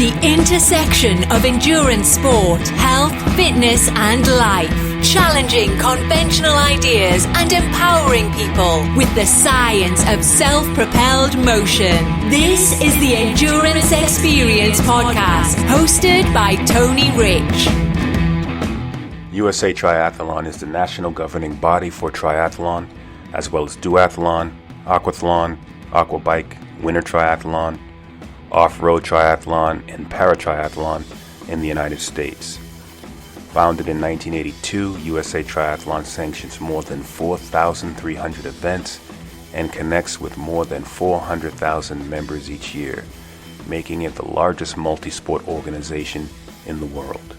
The intersection of endurance sport, health, fitness, and life. Challenging conventional ideas and empowering people with the science of self-propelled motion. This is the Endurance Experience Podcast, hosted by Tony Rich. USA Triathlon is the national governing body for triathlon, as well as duathlon, aquathlon, aquabike, winter triathlon, off-road triathlon, and paratriathlon in the United States. Founded in 1982, USA Triathlon sanctions more than 4,300 events and connects with more than 400,000 members each year, making it the largest multisport organization in the world.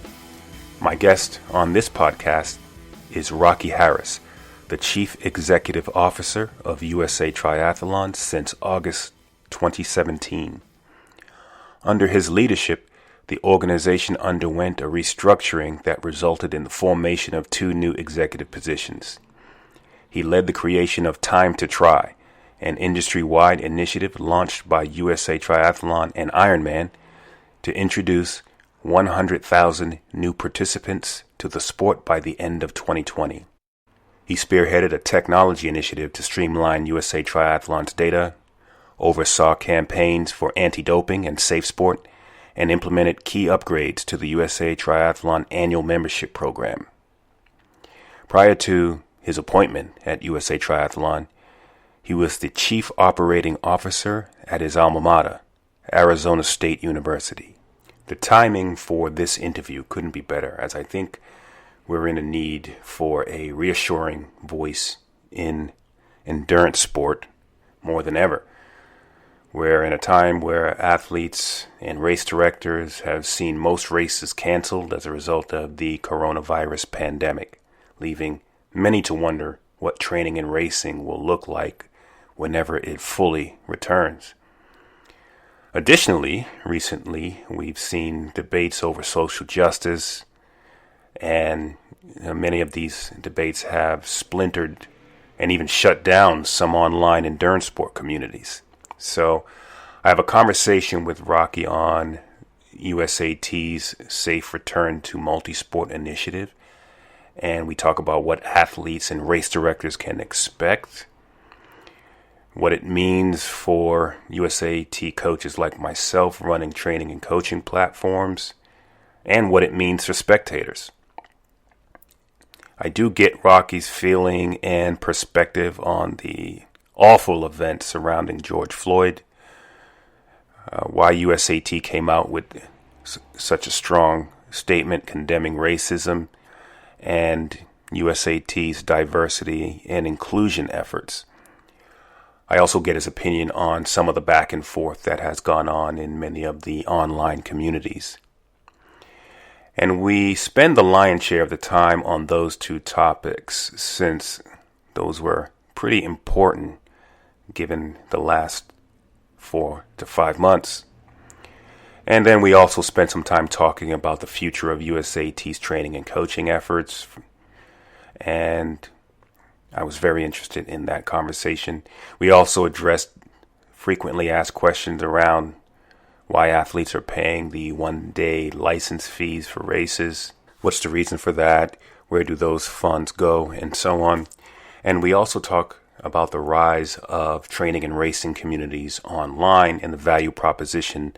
My guest on this podcast is Rocky Harris, the Chief Executive Officer of USA Triathlon since August 2017. Under his leadership, the organization underwent a restructuring that resulted in the formation of two new executive positions. He led the creation of Time to Try, an industry-wide initiative launched by USA Triathlon and Ironman to introduce 100,000 new participants to the sport by the end of 2020. He spearheaded a technology initiative to streamline USA Triathlon's data, oversaw campaigns for anti-doping and safe sport, and implemented key upgrades to the USA Triathlon annual membership program. Prior to his appointment at USA Triathlon, he was the Chief Operating Officer at his alma mater, Arizona State University. The timing for this interview couldn't be better, as I think we're in a need for a reassuring voice in endurance sport more than ever. We're in a time where athletes and race directors have seen most races canceled as a result of the coronavirus pandemic, leaving many to wonder what training and racing will look like whenever it fully returns. Additionally, recently we've seen debates over social justice, and many of these debates have splintered and even shut down some online endurance sport communities. So I have a conversation with Rocky on USAT's Safe Return to Multisport initiative, and we talk about what athletes and race directors can expect, what it means for USAT coaches like myself running training and coaching platforms, and what it means for spectators. I do get Rocky's feeling and perspective on the awful events surrounding George Floyd, why USAT came out with such a strong statement condemning racism, and USAT's diversity and inclusion efforts. I also get his opinion on some of the back and forth that has gone on in many of the online communities. And we spend the lion's share of the time on those two topics, since those were pretty important given the last 4 to 5 months. And then we also spent some time talking about the future of USAT's training and coaching efforts. And I was very interested in that conversation. We also addressed frequently asked questions around why athletes are paying the one-day license fees for races. What's the reason for that? Where do those funds go? And so on. And we also talk about the rise of training and racing communities online and the value proposition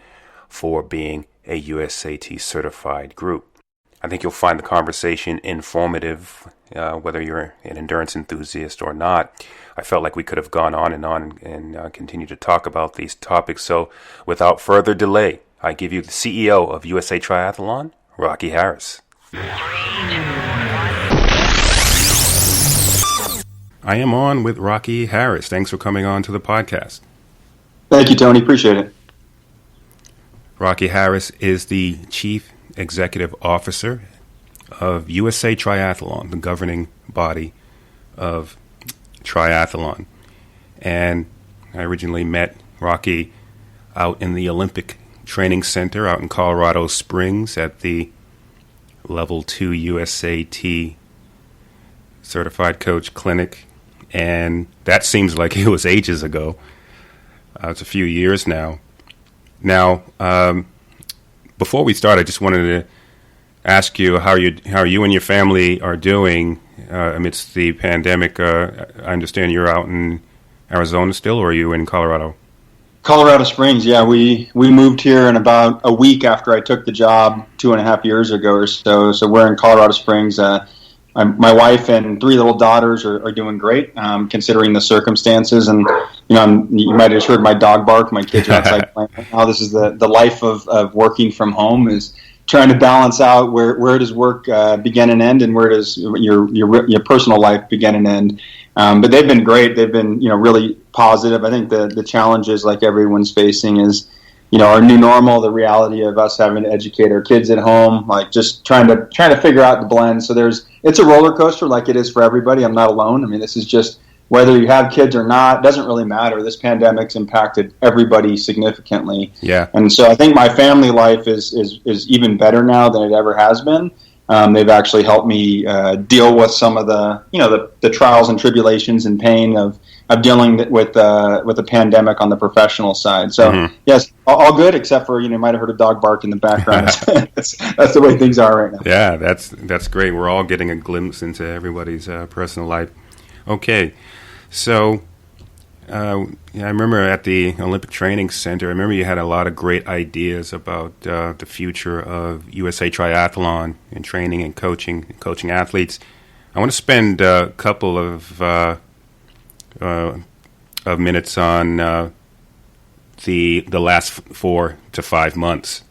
for being a USAT certified group. I think you'll find the conversation informative, whether you're an endurance enthusiast or not. I felt like we could have gone on and continue to talk about these topics. So without further delay, I give you the CEO of USA Triathlon, Rocky Harris. I am on with Rocky Harris. Thanks for coming on to the podcast. Thank you, Tony. Appreciate it. Rocky Harris is the Chief Executive Officer of USA Triathlon, the governing body of triathlon. And I originally met Rocky out in the Olympic Training Center out in Colorado Springs at the Level 2 USAT Certified Coach Clinic. And that seems like it was ages ago. It's a few years now. Now, before we start, I just wanted to ask you how you and your family are doing amidst the pandemic. I understand you're out in Arizona still, or are you in Colorado? Colorado Springs, yeah. We moved here in about a week after I took the job 2.5 years ago or so. So we're in Colorado Springs. My wife and 3 little daughters are doing great, considering the circumstances. And you might have just heard my dog bark. My kids are outside playing right now. This is the life of working from home, is trying to balance out where does work begin and end, and where does your personal life begin and end. But they've been great. They've been really positive. I think the challenges, like everyone's facing, is our new normal, the reality of us having to educate our kids at home, like just trying to figure out the blend. So it's a roller coaster, like it is for everybody. I'm not alone. I mean, this is just, whether you have kids or not, doesn't really matter. This pandemic's impacted everybody significantly. Yeah. And so I think my family life is even better now than it ever has been. They've actually helped me deal with some of the trials and tribulations and pain of dealing with the pandemic on the professional side. So yes, all good, except for you might have heard a dog bark in the background. that's the way things are right now. Yeah, that's great. We're all getting a glimpse into everybody's personal life. Okay, so I remember at the Olympic Training Center, I remember you had a lot of great ideas about the future of USA Triathlon and training and coaching athletes. I want to spend a couple of minutes on the last 4 to 5 months.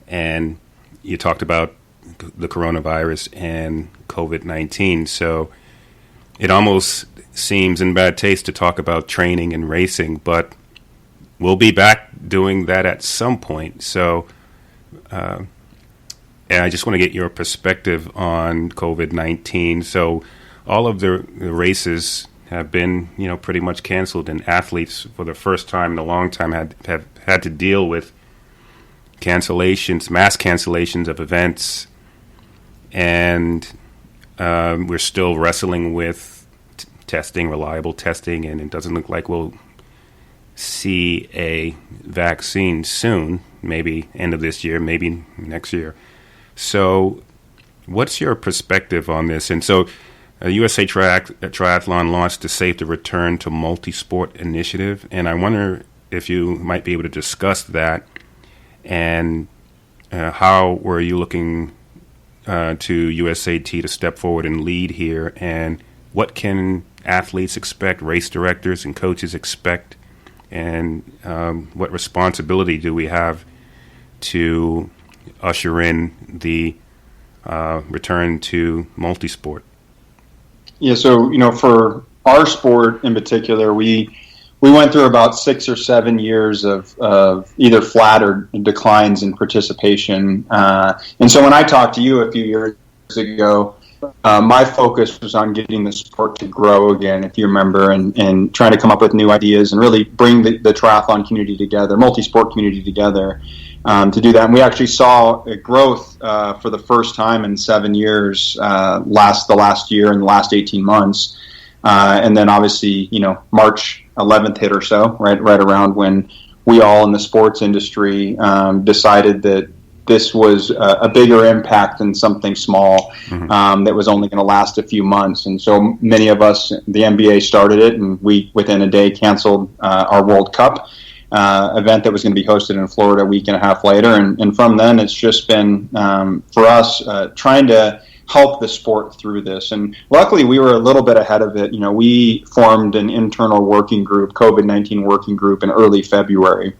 And you talked about the coronavirus and COVID-19, so it almost seems in bad taste to talk about training and racing, but we'll be back doing that at some point. So, and I just want to get your perspective on COVID-19. So, all of the races have been, pretty much canceled, and athletes, for the first time in a long time, have had to deal with cancellations, mass cancellations of events, and we're still wrestling with reliable testing, and it doesn't look like we'll see a vaccine soon, maybe end of this year, maybe next year. So what's your perspective on this? And so USA Triathlon launched the Safe to Return to Multisport initiative, and I wonder if you might be able to discuss that, and how were you looking to USAT to step forward and lead here, and what can athletes expect, race directors and coaches expect, and what responsibility do we have to usher in the return to multisport? Yeah, so for our sport in particular, we went through about 6 or 7 years of either flat or declines in participation, and so when I talked to you a few years ago, my focus was on getting the sport to grow again, if you remember, and trying to come up with new ideas and really bring the triathlon community together, multi-sport community together, to do that. And we actually saw a growth for the first time in 7 years, the last year and the last 18 months. And then obviously, March 11th hit or so, right around when we all in the sports industry decided that this was a bigger impact than something small that was only going to last a few months. And so many of us, the NBA started it, and we, within a day, canceled our World Cup event that was going to be hosted in Florida a week and a half later. And from then, it's just been, for us, trying to help the sport through this. And luckily, we were a little bit ahead of it. We formed an internal working group, COVID-19 working group, in early February.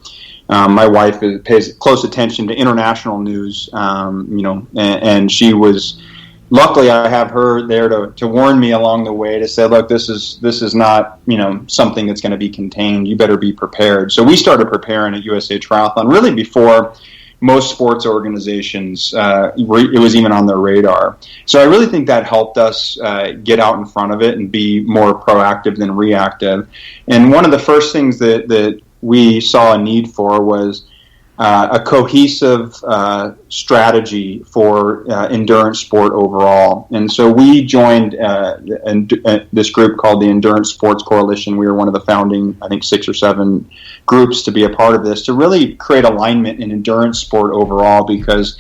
My wife pays close attention to international news, and she was, luckily I have her there to warn me along the way, to say, look, this is not, something that's going to be contained. You better be prepared. So we started preparing at USA Triathlon really before most sports organizations, it was even on their radar. So I really think that helped us get out in front of it and be more proactive than reactive. And one of the first things that we saw a need for was a cohesive strategy for endurance sport overall. And so we joined this group called the Endurance Sports Coalition. We were one of the founding, I think, 6 or 7 groups to be a part of this, to really create alignment in endurance sport overall. Because,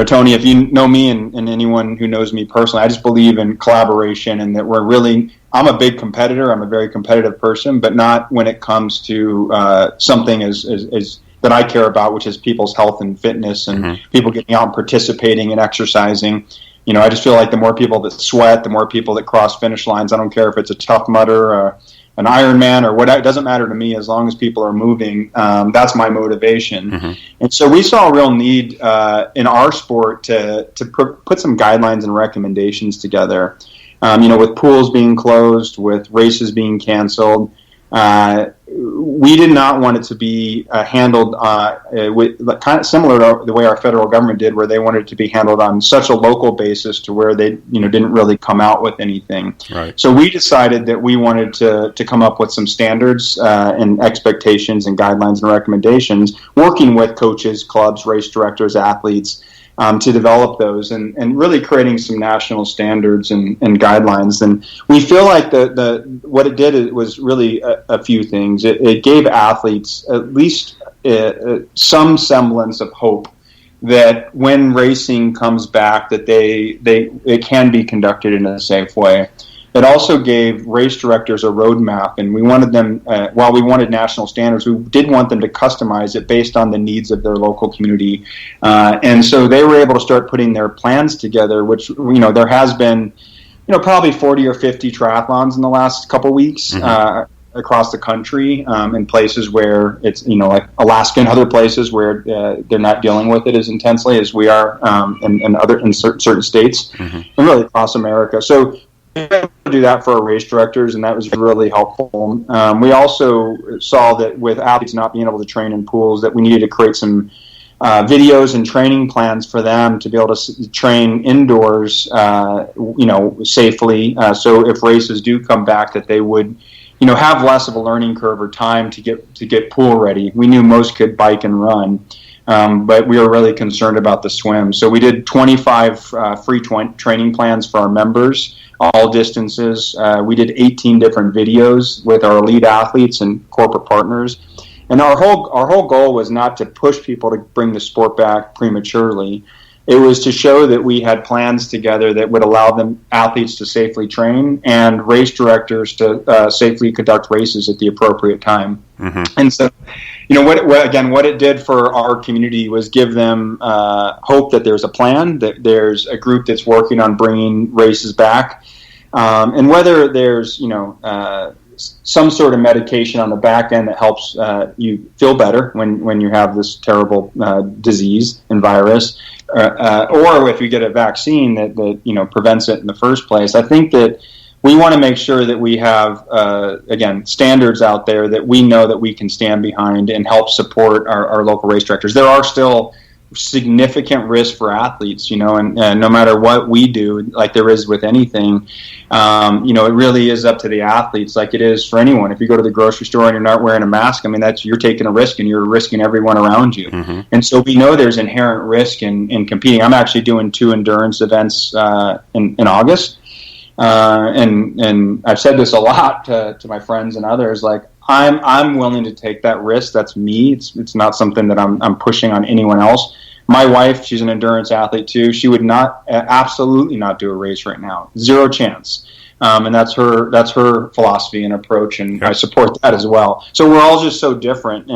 Tony, if you know me and anyone who knows me personally, I just believe in collaboration, and that I'm a big competitor. I'm a very competitive person, but not when it comes to something as that I care about, which is people's health and fitness, and people getting out and participating and exercising. I just feel like the more people that sweat, the more people that cross finish lines. I don't care if it's a Tough Mudder or an Ironman or what. It doesn't matter to me as long as people are moving. That's my motivation. And so we saw a real need in our sport to put some guidelines and recommendations together. With pools being closed, with races being canceled, we did not want it to be handled with kind of similar to the way our federal government did, where they wanted it to be handled on such a local basis to where they didn't really come out with anything. Right. So we decided that we wanted to come up with some standards and expectations and guidelines and recommendations, working with coaches, clubs, race directors, athletes, to develop those and really creating some national standards and guidelines. And we feel like what it did was really a few things. It gave athletes at least some semblance of hope that when racing comes back, that it can be conducted in a safe way. It also gave race directors a roadmap, and we wanted them, while we wanted national standards, we did want them to customize it based on the needs of their local community. And so they were able to start putting their plans together, which, there has been, probably 40 or 50 triathlons in the last couple weeks across the country, in places where it's, like Alaska and other places where they're not dealing with it as intensely as we are in certain states, and really across America. So to do that for our race directors, and that was really helpful. We also saw that with athletes not being able to train in pools, that we needed to create some videos and training plans for them to be able to train indoors, safely. So if races do come back, that they would, have less of a learning curve or time to get pool ready. We knew most could bike and run. But we were really concerned about the swim. So we did 25 free training plans for our members, all distances. We did 18 different videos with our elite athletes and corporate partners. And our whole goal was not to push people to bring the sport back prematurely. It was to show that we had plans together that would allow them athletes to safely train and race directors to safely conduct races at the appropriate time. And so, what it did for our community was give them hope that there's a plan, that there's a group that's working on bringing races back, and whether there's some sort of medication on the back end that helps you feel better when you have this terrible disease and virus, or if you get a vaccine that prevents it in the first place. I think that we want to make sure that we have, standards out there that we know that we can stand behind and help support our local race directors. There are still significant risks for athletes, and no matter what we do, like there is with anything, it really is up to the athletes, like it is for anyone. If you go to the grocery store and you're not wearing a mask, you're taking a risk, and you're risking everyone around you. And so we know there's inherent risk in competing. I'm actually doing 2 endurance events in August. And I've said this a lot to my friends and others, like I'm willing to take that risk. That's me. It's not something that I'm pushing on anyone else. My wife, she's an endurance athlete too. She would absolutely not do a race right now. Zero chance. And that's her philosophy and approach, and I support that as well. So we're all just so different,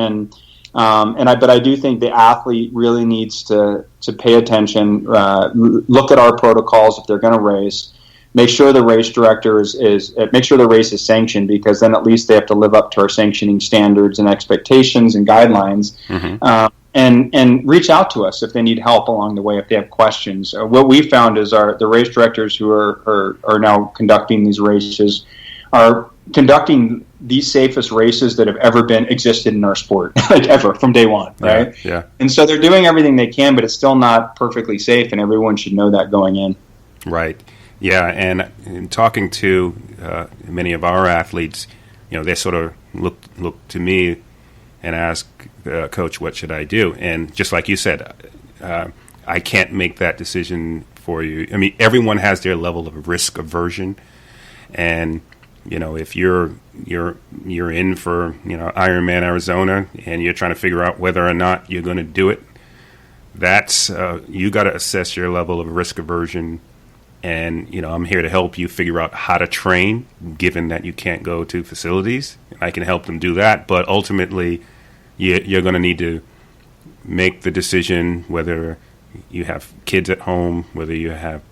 but I do think the athlete really needs to pay attention, look at our protocols if they're going to race. Make sure the race director make sure the race is sanctioned, because then at least they have to live up to our sanctioning standards and expectations and guidelines. And reach out to us if they need help along the way, if they have questions. What we found is the race directors who are now conducting these races are conducting the safest races that have ever existed in our sport, like ever, from day one, right? Yeah. And so they're doing everything they can, but it's still not perfectly safe, and everyone should know that going in. Right. Yeah, and in talking to many of our athletes, they sort of look to me and ask coach, what should I do? And just like you said, I can't make that decision for you. I mean, everyone has their level of risk aversion, and if you're in for Ironman Arizona and you're trying to figure out whether or not you're going to do it, that's you got to assess your level of risk aversion. And I'm here to help you figure out how to train, given that you can't go to facilities. I can help them do that, but ultimately you're going to need to make the decision whether you have kids at home, whether you have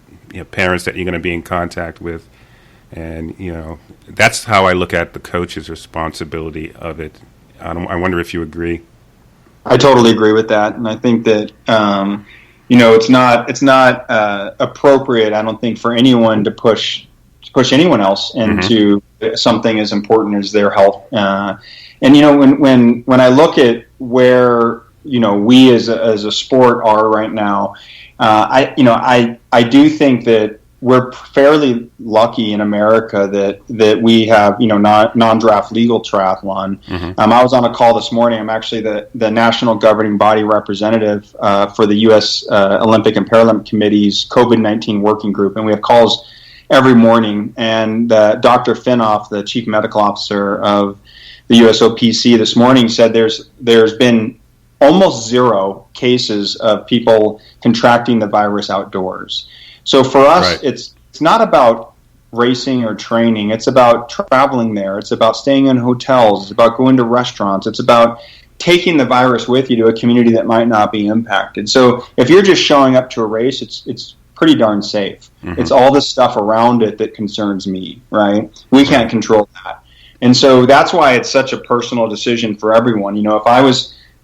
parents that you're going to be in contact with. And, that's how I look at the coach's responsibility of it. I wonder if you agree. I totally agree with that. And I think that, it's not appropriate, I don't think, for anyone to push anyone else into something as important as their health. And, when I look at where, we as a sport are right now, I do think that we're fairly lucky in America that we have, non-draft legal triathlon. I was on a call this morning. I'm actually the national governing body representative for the U.S. Olympic and Paralympic Committee's COVID-19 working group, and we have calls every morning. And Dr. Finoff, the chief medical officer of the USOPC, this morning said there's been almost zero cases of people contracting the virus outdoors. So for us, it's not about racing or training. It's about traveling there. It's about staying in hotels. It's about going to restaurants. It's about taking the virus with you to a community that might not be impacted. So if you're just showing up to a race, it's pretty darn safe. It's all the stuff around it that concerns me, right? We can't control that. And so that's why it's such a personal decision for everyone. If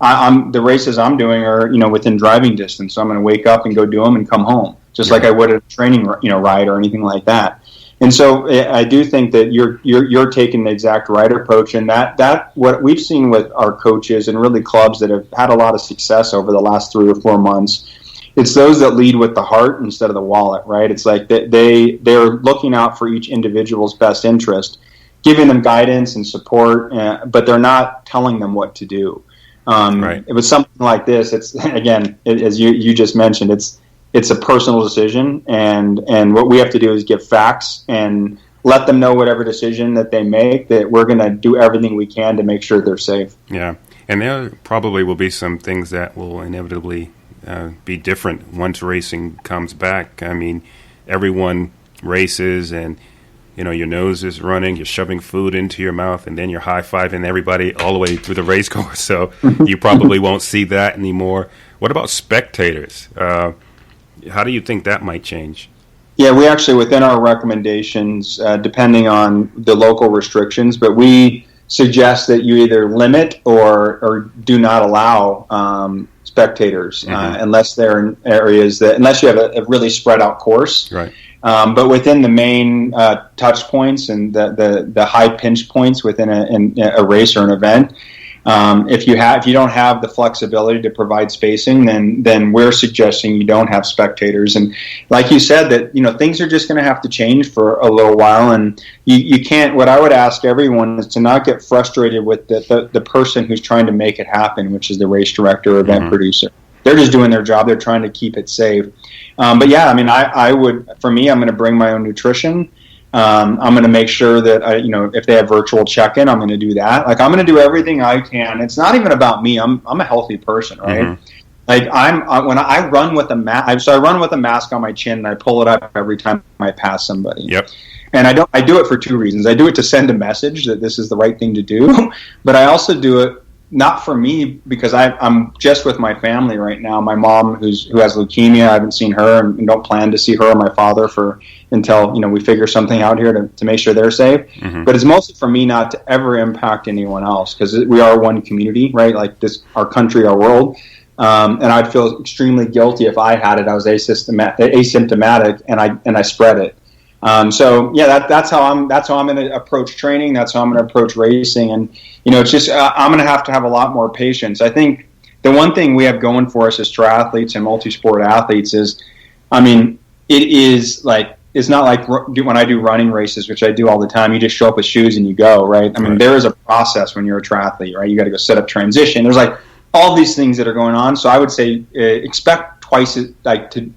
I'm the races I'm doing are, within driving distance. So I'm going to wake up and go do them and come home, just like I would at a training, ride or anything like that. And so I do think that you're taking the exact right approach, and that what we've seen with our coaches and really clubs that have had a lot of success over the last 3 or 4 months. It's those that lead with the heart instead of the wallet, right? It's like they're looking out for each individual's best interest, giving them guidance and support, but they're not telling them what to do. It was something like this. It's again, as you just mentioned, it's a personal decision, and what we have to do is give facts and let them know whatever decision that they make, that we're going to do everything we can to make sure they're safe. Yeah, and there probably will be some things that will inevitably be different once racing comes back. I mean, everyone races, and your nose is running, you're shoving food into your mouth, and then you're high-fiving everybody all the way through the race course. So you probably won't see that anymore. What about spectators? How do you think that might change? Yeah, we actually, within our recommendations, depending on the local restrictions, but we suggest that you either limit or do not allow spectators unless they're in areas unless you have a really spread out course. Right. But within the main touch points and the high pinch points within a race or an event, if you don't have the flexibility to provide spacing, then we're suggesting you don't have spectators. And like you said, that things are just going to have to change for a little while, and you can't. What I would ask everyone is to not get frustrated with the person who's trying to make it happen, which is the race director or event producer. They're just doing their job. They're trying to keep it safe. But yeah, I mean, I would, for me, I'm going to bring my own nutrition. I'm going to make sure that if they have virtual check-in, I'm going to do that. Like, I'm going to do everything I can. It's not even about me. I'm a healthy person, right? Like, when I run with a mask, so I run with a mask on my chin and I pull it up every time I pass somebody. Yep. And I do it for two reasons. I do it to send a message that this is the right thing to do, but I also do it not for me, because I'm just with my family right now. My mom, who has leukemia, I haven't seen her and don't plan to see her or my father until we figure something out here to make sure they're safe. But it's mostly for me not to ever impact anyone else, because we are one community, right? Like this, our country, our world. And I'd feel extremely guilty if I had it. I was asymptomatic and I spread it. So yeah, that's how I'm going to approach training. That's how I'm going to approach racing. And, it's just, I'm going to have a lot more patience. I think the one thing we have going for us as triathletes and multisport athletes is, I mean, it's not like when I do running races, which I do all the time, you just show up with shoes and you go, right? I mean, there is a process when you're a triathlete, right? You got to go set up transition. There's like all these things that are going on. So I would say expect to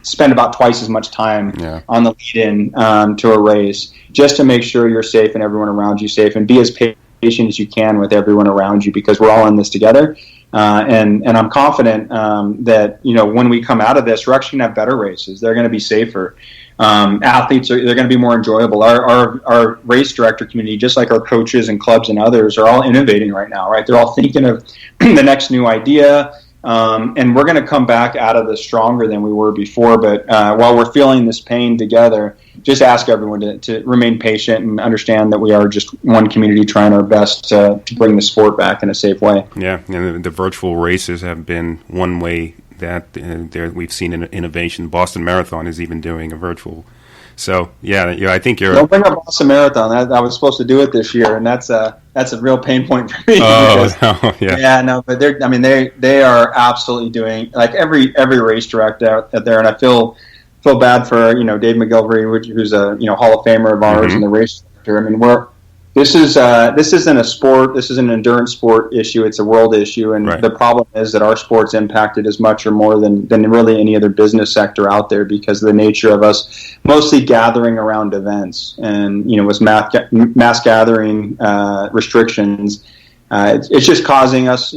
spend about twice as much time on the lead-in to a race, just to make sure you're safe and everyone around you safe, and be as patient as you can with everyone around you, because we're all in this together. And I'm confident that, when we come out of this, we're actually going to have better races. They're going to be safer. Athletes they're going to be more enjoyable. Our race director community, just like our coaches and clubs and others, are all innovating right now, right? They're all thinking of the next new idea. And we're going to come back out of this stronger than we were before. But while we're feeling this pain together, just ask everyone to remain patient and understand that we are just one community trying our best to bring the sport back in a safe way. Yeah, and the virtual races have been one way that we've seen an innovation. Boston Marathon is even doing a virtual. So I think you're. Don't bring up Boston Marathon. I was supposed to do it this year, and that's a real pain point for me. But they are absolutely doing, like, every race director out there, and I feel bad for Dave McGilvery, who's a Hall of Famer of ours and the race director. I mean, this isn't a sport. This is an endurance sport issue. It's a world issue, and the problem is that our sport's impacted as much or more than really any other business sector out there, because of the nature of us mostly gathering around events, and with mass gathering restrictions. It's just causing us, to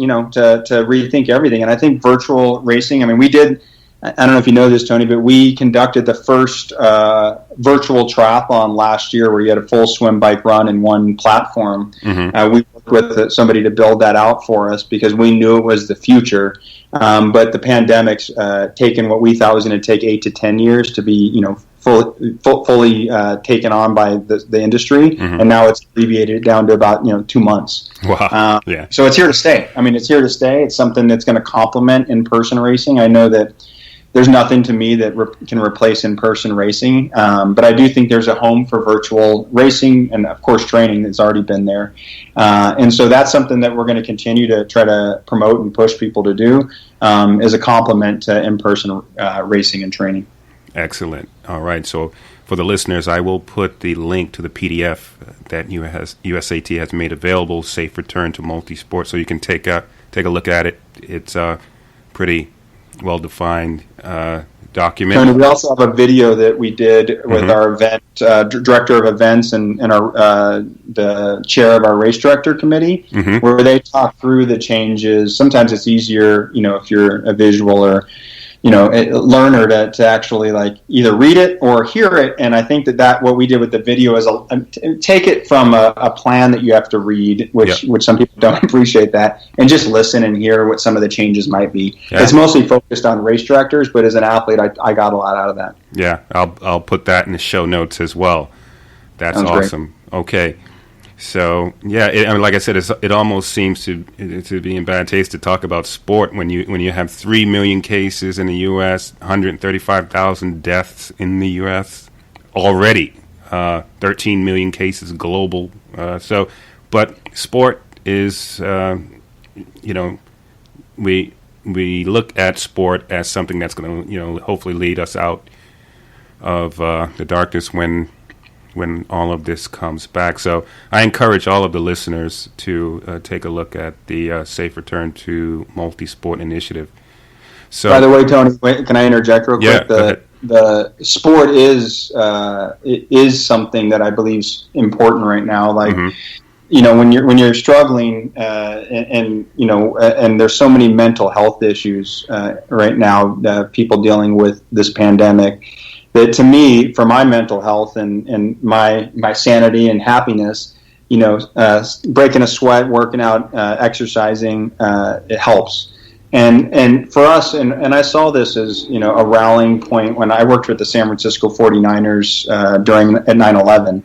rethink everything. And I think virtual racing. I mean, we did. I don't know if you know this, Tony, but we conducted the first virtual triathlon last year, where you had a full swim, bike, run in one platform. We worked with somebody to build that out for us, because we knew it was the future. But the pandemic's taken what we thought was going to take 8 to 10 years to be, fully taken on by the industry, and now it's abbreviated down to about 2 months. Wow! So it's here to stay. I mean, it's here to stay. It's something that's going to complement in-person racing. I know that there's nothing to me that can replace in-person racing, but I do think there's a home for virtual racing, and of course training that's already been there. And so that's something that we're going to continue to try to promote and push people to do as a complement to in-person racing and training. Excellent. All right. So for the listeners, I will put the link to the PDF that USAT has made available, Safe Return to Multisport, so you can take a look at it. It's pretty well-defined document. And we also have a video that we did with our event director of events and our the chair of our race director committee, where they talk through the changes. Sometimes it's easier, if you're a visual or a learner to actually like either read it or hear it. And I think that what we did with the video is take it from a plan that you have to read, which some people don't appreciate that, and just listen and hear what some of the changes might be. It's mostly focused on race directors, but as an athlete, I got a lot out of that. Yeah, I'll put that in the show notes as well. That's awesome. Great. Okay. So like I said, it almost seems to be in bad taste to talk about sport when you have 3 million cases in the U.S., 135,000 deaths in the U.S. already, 13 million cases global. But sport is, we look at sport as something that's going to hopefully lead us out of the darkness when all of this comes back. So I encourage all of the listeners to take a look at the Safe Return to Multisport initiative. So, by the way, Tony, can I interject real quick? The sport is something that I believe is important right now. Like, when you're struggling, and there's so many mental health issues right now, people dealing with this pandemic, that to me, for my mental health and my sanity and happiness, breaking a sweat, working out, exercising, it helps. And for us, and I saw this as a rallying point when I worked with the San Francisco 49ers at 9/11,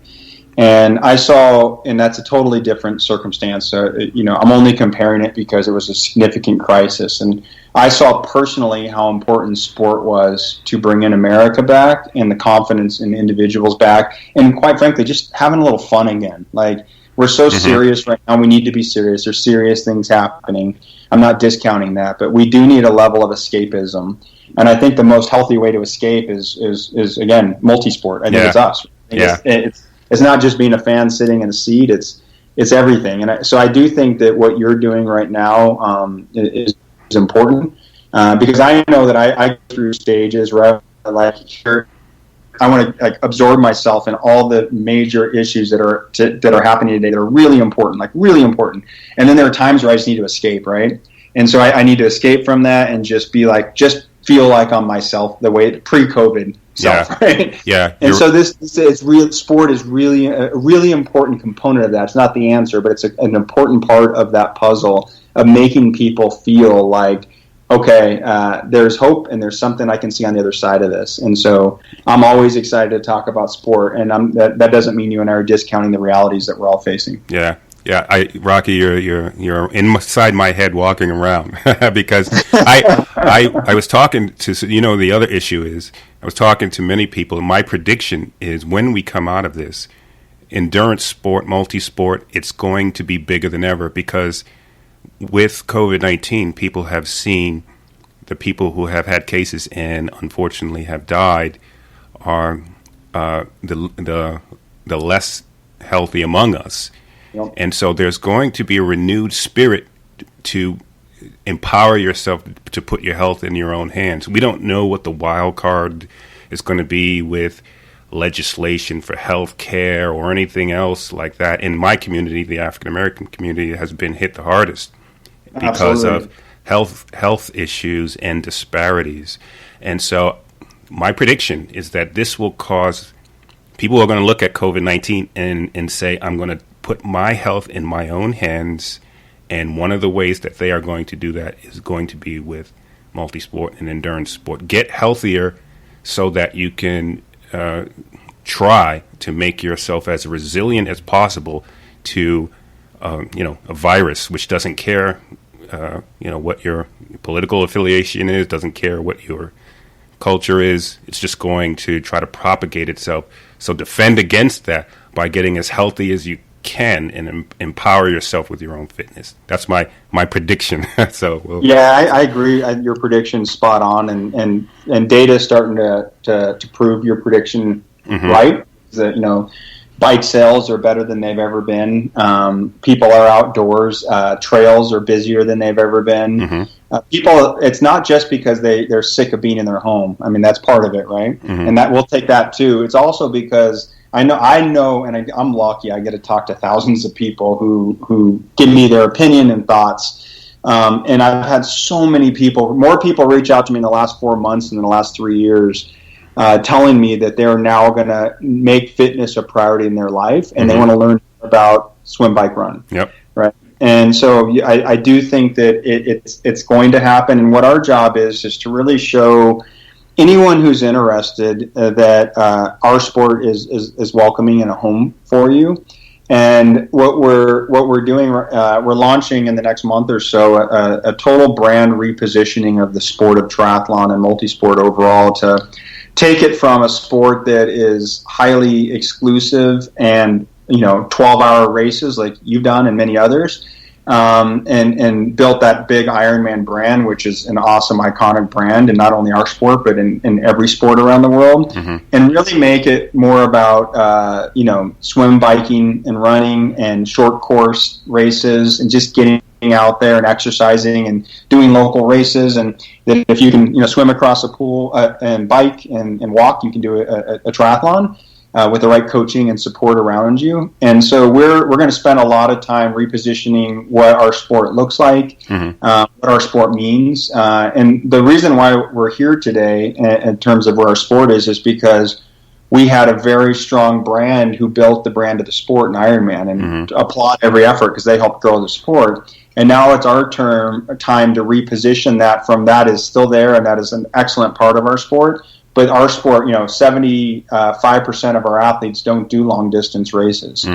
and I saw, and that's a totally different circumstance. So I'm only comparing it because it was a significant crisis, and I saw personally how important sport was to bring in America back and the confidence in individuals back, and quite frankly, just having a little fun again. Like, we're so serious right now. We need to be serious. There's serious things happening. I'm not discounting that, but we do need a level of escapism. And I think the most healthy way to escape is again, multisport. I think it's us. It's not just being a fan sitting in a seat. It's it's everything. And so I do think that what you're doing right now is important, because I know that I go through stages where I want to absorb myself in all the major issues that are happening today that are really important, And then there are times where I just need to escape, right? And so I need to escape from that and just feel like I'm myself, the way pre-COVID self, right? Yeah. And so sport is really a really important component of that. It's not the answer, but it's an important part of that puzzle of making people feel like, okay, there's hope and there's something I can see on the other side of this. And so I'm always excited to talk about sport, and that doesn't mean you and I are discounting the realities that we're all facing. Yeah. Rocky, you're inside my head walking around because I was talking to, the other issue is I was talking to many people, and my prediction is when we come out of this, endurance sport, multisport, it's going to be bigger than ever, because with COVID-19, people have seen the people who have had cases and unfortunately have died are the less healthy among us. Yep. And so there's going to be a renewed spirit to empower yourself to put your health in your own hands. We don't know what the wild card is going to be with legislation for health care or anything else like that. In my community, the African American community, has been hit the hardest because of health issues and disparities. And so my prediction is that this will cause people are going to look at COVID-19 and say, I'm going to put my health in my own hands. And one of the ways that they are going to do that is going to be with multisport and endurance sport. Get healthier so that you can try to make yourself as resilient as possible to a virus which doesn't care what your political affiliation is, doesn't care what your culture is. It's just going to try to propagate itself. So defend against that by getting as healthy as you can and empower yourself with your own fitness. That's my prediction. I agree. Your prediction's spot on, and data is starting to prove your prediction right. That bike sales are better than they've ever been. People are outdoors. Trails are busier than they've ever been. People, it's not just because they're sick of being in their home. I mean, that's part of it, right? And that we'll take that too. It's also because I know, and I'm lucky. I get to talk to thousands of people who give me their opinion and thoughts. And I've had so many more people reach out to me in the last 4 months than in the last 3 years, telling me that they're now going to make fitness a priority in their life, and they want to learn about swim, bike, run. Yep. Right. And so I do think that it's going to happen. And what our job is to really show anyone who's interested that our sport is welcoming and a home for you. And what we're doing, we're launching in the next month or so a total brand repositioning of the sport of triathlon and multisport overall, to take it from a sport that is highly exclusive and 12-hour races like you've done and many others, and built that big Ironman brand, which is an awesome, iconic brand in not only our sport, but in every sport around the world, and really make it more about, swim, biking, and running, and short course races, and just getting out there and exercising and doing local races. And that if you can, swim across a pool and bike and walk, you can do a triathlon. With the right coaching and support around you. And so we're going to spend a lot of time repositioning what our sport looks like, what our sport means. And the reason why we're here today in terms of where our sport is because we had a very strong brand who built the brand of the sport in Ironman, and applaud every effort because they helped grow the sport. And now it's our time to reposition that from that is still there, and that is an excellent part of our sport. But our sport, 75% of our athletes don't do long distance races,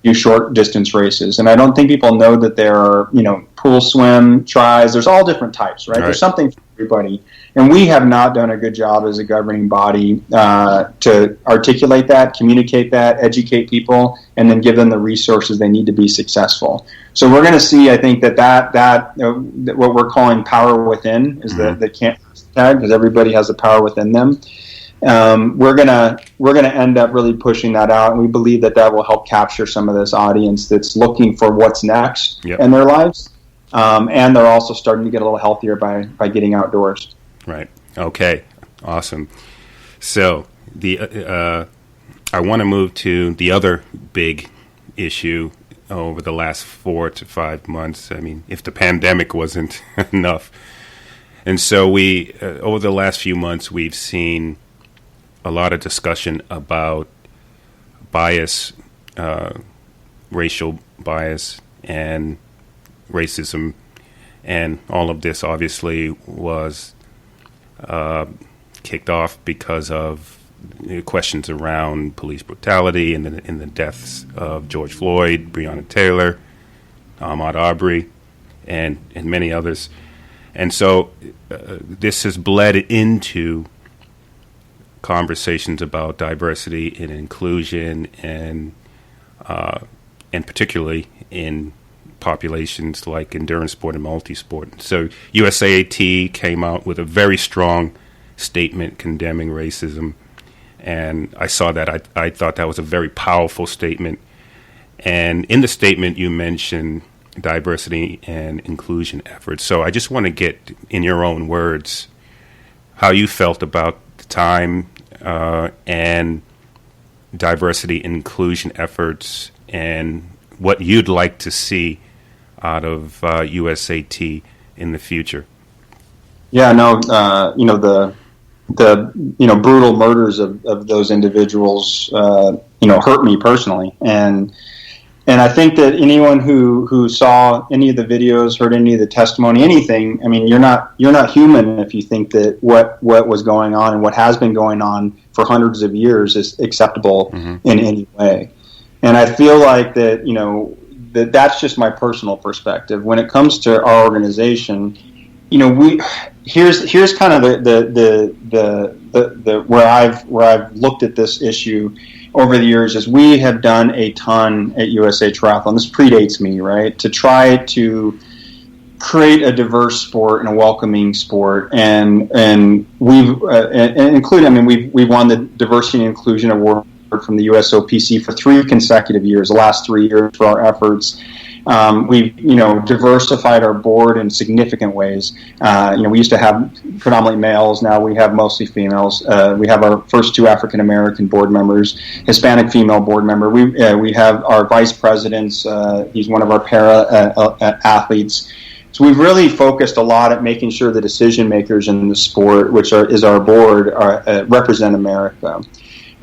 do short distance races. And I don't think people know that there are, pool swim, tries. There's all different types, right? There's something for everybody. And we have not done a good job as a governing body to articulate that, communicate that, educate people, and then give them the resources they need to be successful. So we're going to see, I think, that what we're calling power within is the can't tag, because everybody has the power within them. we're gonna end up really pushing that out, and we believe that will help capture some of this audience that's looking for what's next in their lives, and they're also starting to get a little healthier by getting outdoors. Right. Okay. Awesome. So I want to move to the other big issue over the last 4 to 5 months. I mean, if the pandemic wasn't enough. And so over the last few months, we've seen a lot of discussion about bias, racial bias and racism. And all of this obviously was kicked off because of questions around police brutality and the deaths of George Floyd, Breonna Taylor, Ahmaud Arbery, and many others. And so this has bled into conversations about diversity and inclusion, and particularly in populations like endurance sport and multisport. So USAT came out with a very strong statement condemning racism. And I saw that. I thought that was a very powerful statement. And in the statement, you mentioned diversity and inclusion efforts. So I just want to get, in your own words, how you felt about the time and diversity and inclusion efforts, and what you'd like to see out of USAT in the future. Yeah, no, the brutal murders of those individuals hurt me personally, and I think that anyone who saw any of the videos, heard any of the testimony, anything, I mean, you're not human if you think that what was going on and what has been going on for hundreds of years is acceptable in any way. And I feel like that that's just my personal perspective when it comes to our organization. Here's kind of the where I've looked at this issue over the years is we have done a ton at USA Triathlon. This predates me, right? To try to create a diverse sport and a welcoming sport, and we've including. I mean, we've won the Diversity and Inclusion Award from the USOPC for 3 consecutive years. The last 3 years for our efforts. We've diversified our board in significant ways. We used to have predominantly males. Now we have mostly females. We have our first 2 African American board members, Hispanic female board member. We have our vice presidents. He's one of our para athletes. So we've really focused a lot at making sure the decision makers in the sport, which is our board, represent America.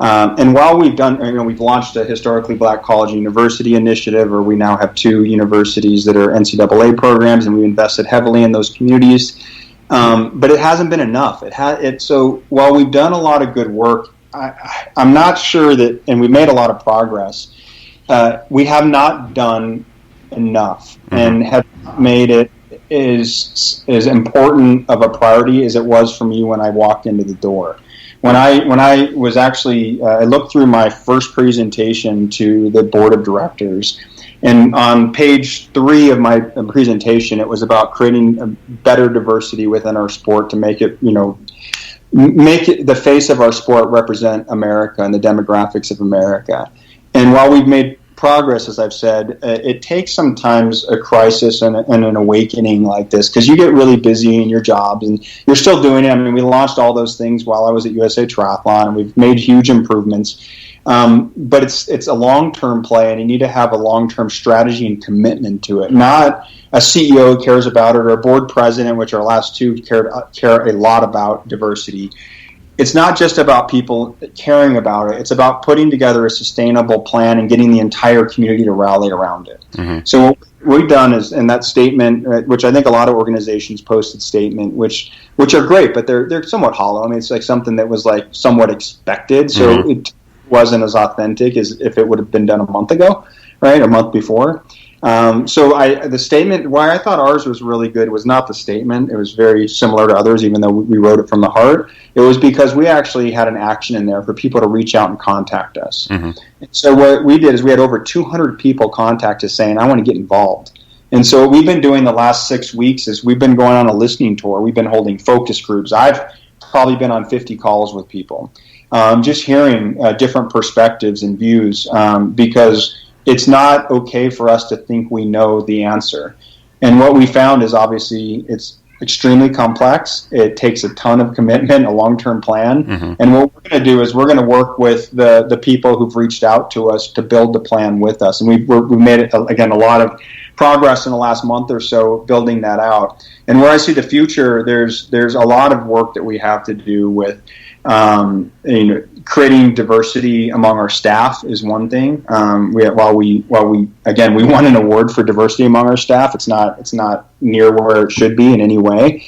And while we've launched a historically black college and university initiative, or we now have 2 universities that are NCAA programs, and we invested heavily in those communities. But it hasn't been enough. So while we've done a lot of good work, I'm not sure that, and we've made a lot of progress, we have not done enough and have made it as important of a priority as it was for me when I walked into the door. When I was actually, I looked through my first presentation to the board of directors, and on page 3 of my presentation, it was about creating a better diversity within our sport to make it, the face of our sport represent America and the demographics of America. And while we've made progress, as I've said, it takes sometimes a crisis and an awakening like this, because you get really busy in your jobs and you're still doing it. I mean, we launched all those things while I was at USA Triathlon, and we've made huge improvements. But it's a long-term play, and you need to have a long-term strategy and commitment to it. Not a CEO cares about it, or a board president, which our last 2 care a lot about diversity. It's not just about people caring about it. It's about putting together a sustainable plan and getting the entire community to rally around it. Mm-hmm. So what we've done is, in that statement, which I think a lot of organizations posted statement, which are great, but they're somewhat hollow. I mean, it's like something that was like somewhat expected, so it wasn't as authentic as if it would have been done a month ago, right, a month before. The statement, why I thought ours was really good was not the statement. It was very similar to others, even though we wrote it from the heart. It was because we actually had an action in there for people to reach out and contact us. Mm-hmm. So what we did is we had over 200 people contact us saying, I want to get involved. And so what we've been doing the last 6 weeks is we've been going on a listening tour. We've been holding focus groups. I've probably been on 50 calls with people, just hearing different perspectives and views, because it's not okay for us to think we know the answer. And what we found is obviously it's extremely complex. It takes a ton of commitment, a long-term plan. Mm-hmm. And what we're going to do is we're going to work with the people who've reached out to us to build the plan with us. And we've made it, again, a lot of progress in the last month or so building that out. And where I see the future, there's a lot of work that we have to do with creating diversity among our staff is one thing. While we won an award for diversity among our staff, it's not near where it should be in any way.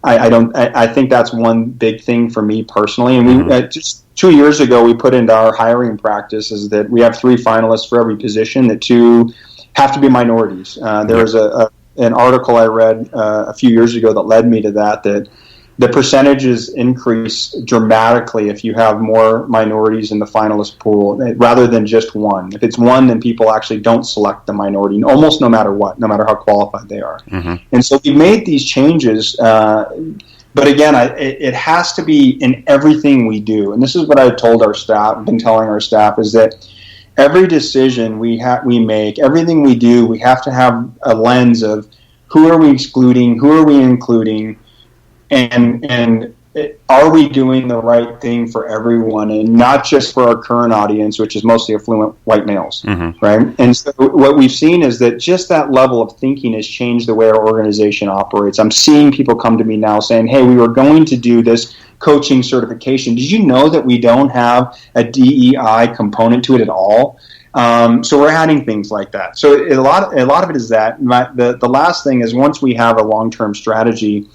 I think that's one big thing for me personally. And we just 2 years ago we put into our hiring practices that we have 3 finalists for every position. That 2 have to be minorities. There was an article I read a few years ago that led me to that the percentages increase dramatically if you have more minorities in the finalist pool rather than just one. If it's one, then people actually don't select the minority, almost no matter what, no matter how qualified they are. Mm-hmm. And so we made these changes, but again, it has to be in everything we do. And this is what I've told our staff, been telling our staff, is that every decision we make, everything we do, we have to have a lens of who are we excluding, who are we including, and are we doing the right thing for everyone, and not just for our current audience, which is mostly affluent white males, right? And so what we've seen is that just that level of thinking has changed the way our organization operates. I'm seeing people come to me now saying, hey, we were going to do this coaching certification. Did you know that we don't have a DEI component to it at all? So we're adding things like that. So a lot of it is that. The last thing is, once we have a long-term strategy,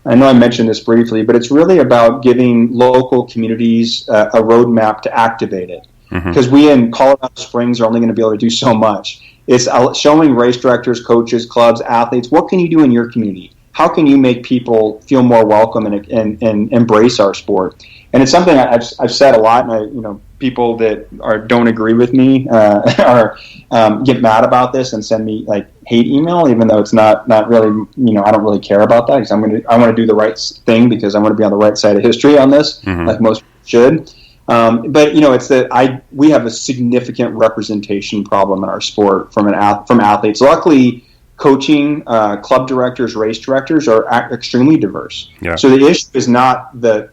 I know I mentioned this briefly, but it's really about giving local communities a roadmap to activate it. Because we in Colorado Springs are only going to be able to do so much. It's showing race directors, coaches, clubs, athletes, what can you do in your community? How can you make people feel more welcome and embrace our sport? And it's something I've said a lot, and people that don't agree with me get mad about this and send me like hate email, even though it's not really, I don't really care about that, because I want to do the right thing, because I want to be on the right side of history on this, like most should. But it's that we have a significant representation problem in our sport from athletes. Luckily, coaching, club directors, race directors are extremely diverse. Yeah. So the issue is not the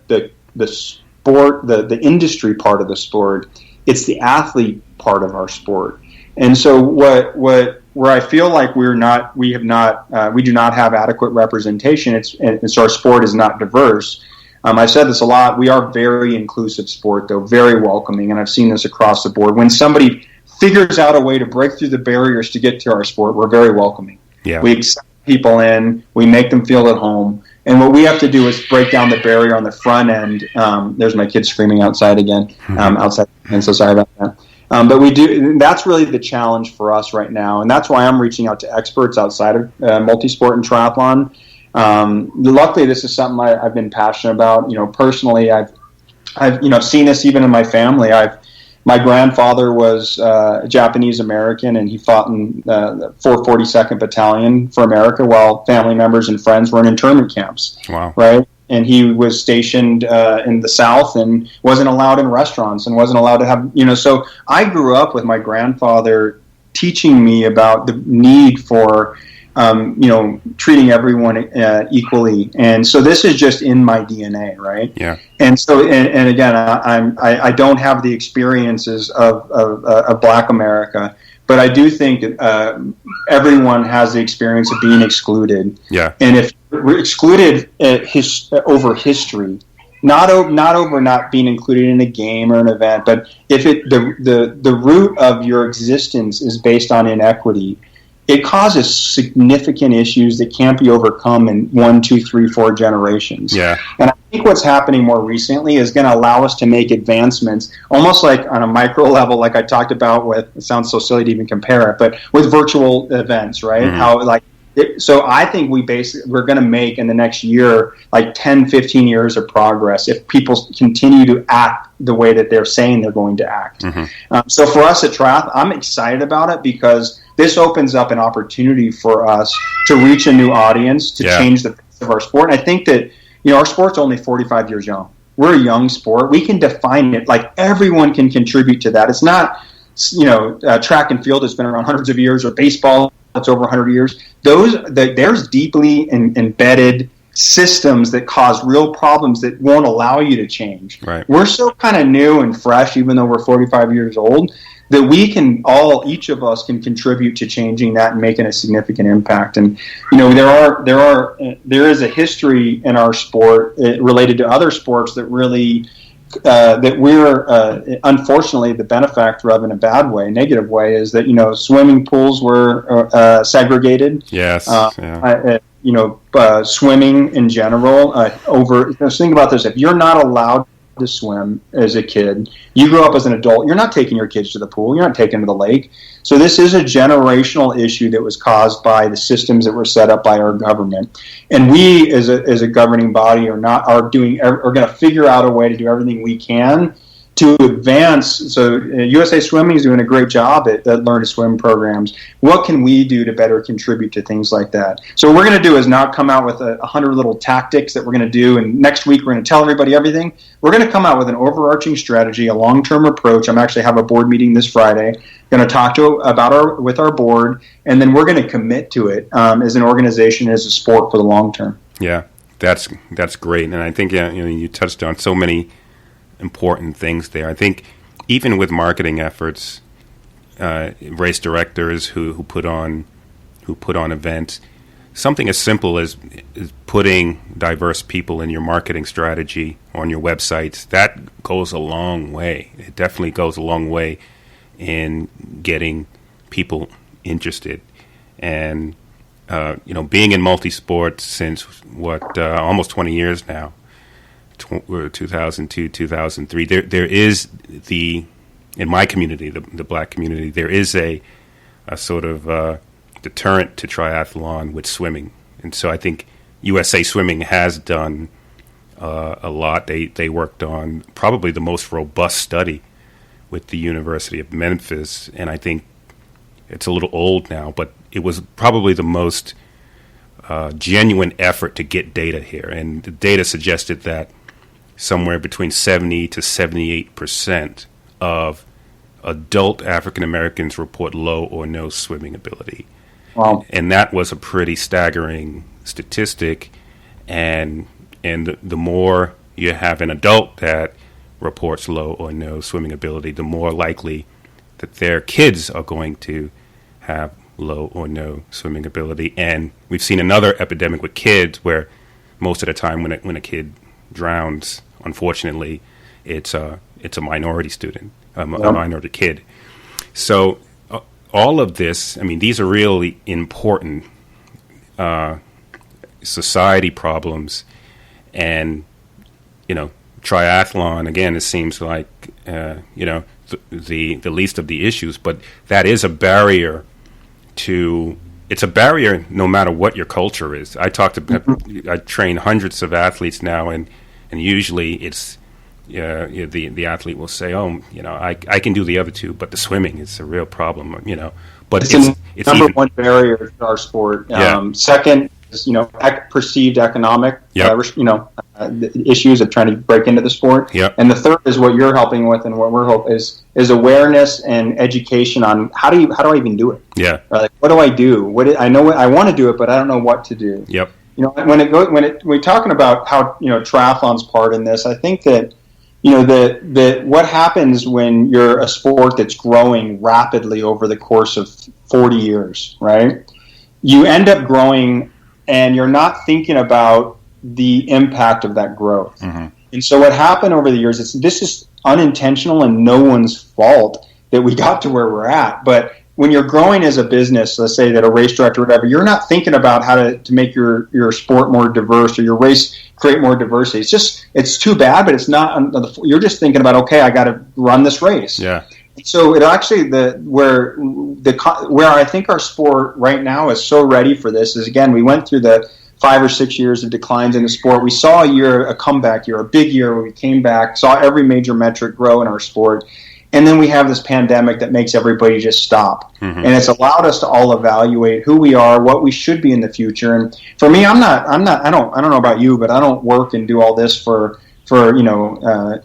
sport, the industry part of the sport. It's the athlete part of our sport. And so where I feel like we do not have adequate representation. So our sport is not diverse. I've said this a lot. We are very inclusive sport, though, very welcoming, and I've seen this across the board. When somebody figures out a way to break through the barriers to get to our sport, we're very welcoming. Yeah. We accept people in, we make them feel at home, and what we have to do is break down the barrier on the front end. There's my kids screaming outside again, outside, and so sorry about that. But we do. That's really the challenge for us right now, and that's why I'm reaching out to experts outside of multisport and triathlon. Luckily, this is something I've been passionate about. Personally, I've seen this even in my family. My grandfather was Japanese American, and he fought in the 442nd Battalion for America, while family members and friends were in internment camps. Wow! Right. And he was stationed in the South and wasn't allowed in restaurants and wasn't allowed to have, So I grew up with my grandfather teaching me about the need for, treating everyone equally. And so this is just in my DNA, right? Yeah. And so, and again, I don't have the experiences of Black America, but I do think everyone has the experience of being excluded. Yeah. And if we're excluded over history, not over not being included in a game or an event, but if the root of your existence is based on inequity, it causes significant issues that can't be overcome in 1, 2, 3, 4 generations. Yeah. And I think what's happening more recently is going to allow us to make advancements, almost like on a micro level, like I talked about with, it sounds so silly to even compare it, but with virtual events, right? So I think we're going to make in the next year like 10, 15 years of progress if people continue to act the way that they're saying they're going to act. So for us at Triathlon, I'm excited about it because this opens up an opportunity for us to reach a new audience, to change the face of our sport. And I think that, our sport's only 45 years young. We're a young sport. We can define it like everyone can contribute to that. It's not, track and field has been around hundreds of years, or baseball that's over 100 years. There's deeply embedded systems that cause real problems that won't allow you to change. Right. We're so kind of new and fresh, even though we're 45 years old, that each of us can contribute to changing that and making a significant impact. And there is a history in our sport related to other sports that really that we're unfortunately the benefactor of in a bad way, negative way, is that swimming pools were segregated. Yes. Swimming in general. Think about this: if you're not allowed to swim as a kid, you grow up as an adult, you're not taking your kids to the pool, you're not taking them to the lake. So this is a generational issue that was caused by the systems that were set up by our government. And we as a governing body are going to figure out a way to do everything we can to advance. So USA Swimming is doing a great job at Learn to Swim programs. What can we do to better contribute to things like that? So what we're going to do is not come out with 100 little tactics that we're going to do, and next week we're going to tell everybody everything. We're going to come out with an overarching strategy, a long-term approach. I'm actually have a board meeting this Friday. Going to talk with our board, and then we're going to commit to it as an organization, as a sport for the long term. Yeah, that's great, and I think you touched on so many important things there. I think even with marketing efforts, race directors who put on events, something as simple as putting diverse people in your marketing strategy on your websites, that goes a long way. It definitely goes a long way in getting people interested. And being in multisport since almost 20 years now, 2002, 2003. There is in my community, the black community, there is a sort of deterrent to triathlon with swimming, and so I think USA Swimming has done a lot. They worked on probably the most robust study with the University of Memphis, and I think it's a little old now, but it was probably the most genuine effort to get data here, and the data suggested that somewhere between 70 to 78% of adult African Americans report low or no swimming ability. Wow. And that was a pretty staggering statistic. And the more you have an adult that reports low or no swimming ability, the more likely that their kids are going to have low or no swimming ability. And we've seen another epidemic with kids where most of the time when a kid drowns, unfortunately, it's a minority student, a minority kid. So all of this, I mean, these are really important society problems, and triathlon, again, it seems like the least of the issues, but that is a barrier to. It's a barrier no matter what your culture is. I train hundreds of athletes now, and usually it's the athlete will say, I can do the other two, but the swimming is a real problem, But it's number one barrier to our sport. Second is perceived economic issues of trying to break into the sport. And the third is what you're helping with, and what we're hoping is awareness and education on how do I even do it? Like, what do I do? I know I want to do it, but I don't know what to do. When we're talking about how triathlon's part in this, I think that that what happens when you're a sport that's growing rapidly over the course of 40 years, right? You end up growing, and you're not thinking about the impact of that growth. Mm-hmm. And so what happened over the years, this is unintentional and no one's fault that we got to where we're at. But when you're growing as a business, let's say that a race director or whatever, you're not thinking about how to make your sport more diverse or your race create more diversity. It's too bad, but it's not. You're just thinking about, okay, I got to run this race. So it actually where I think our sport right now is so ready for this is, again, we went through the 5 or 6 years of declines in the sport. We saw a comeback year, a big year where we came back, saw every major metric grow in our sport. And then we have this pandemic that makes everybody just stop. Mm-hmm. And it's allowed us to all evaluate who we are, what we should be in the future. And for me, I don't know about you, but I don't work and do all this for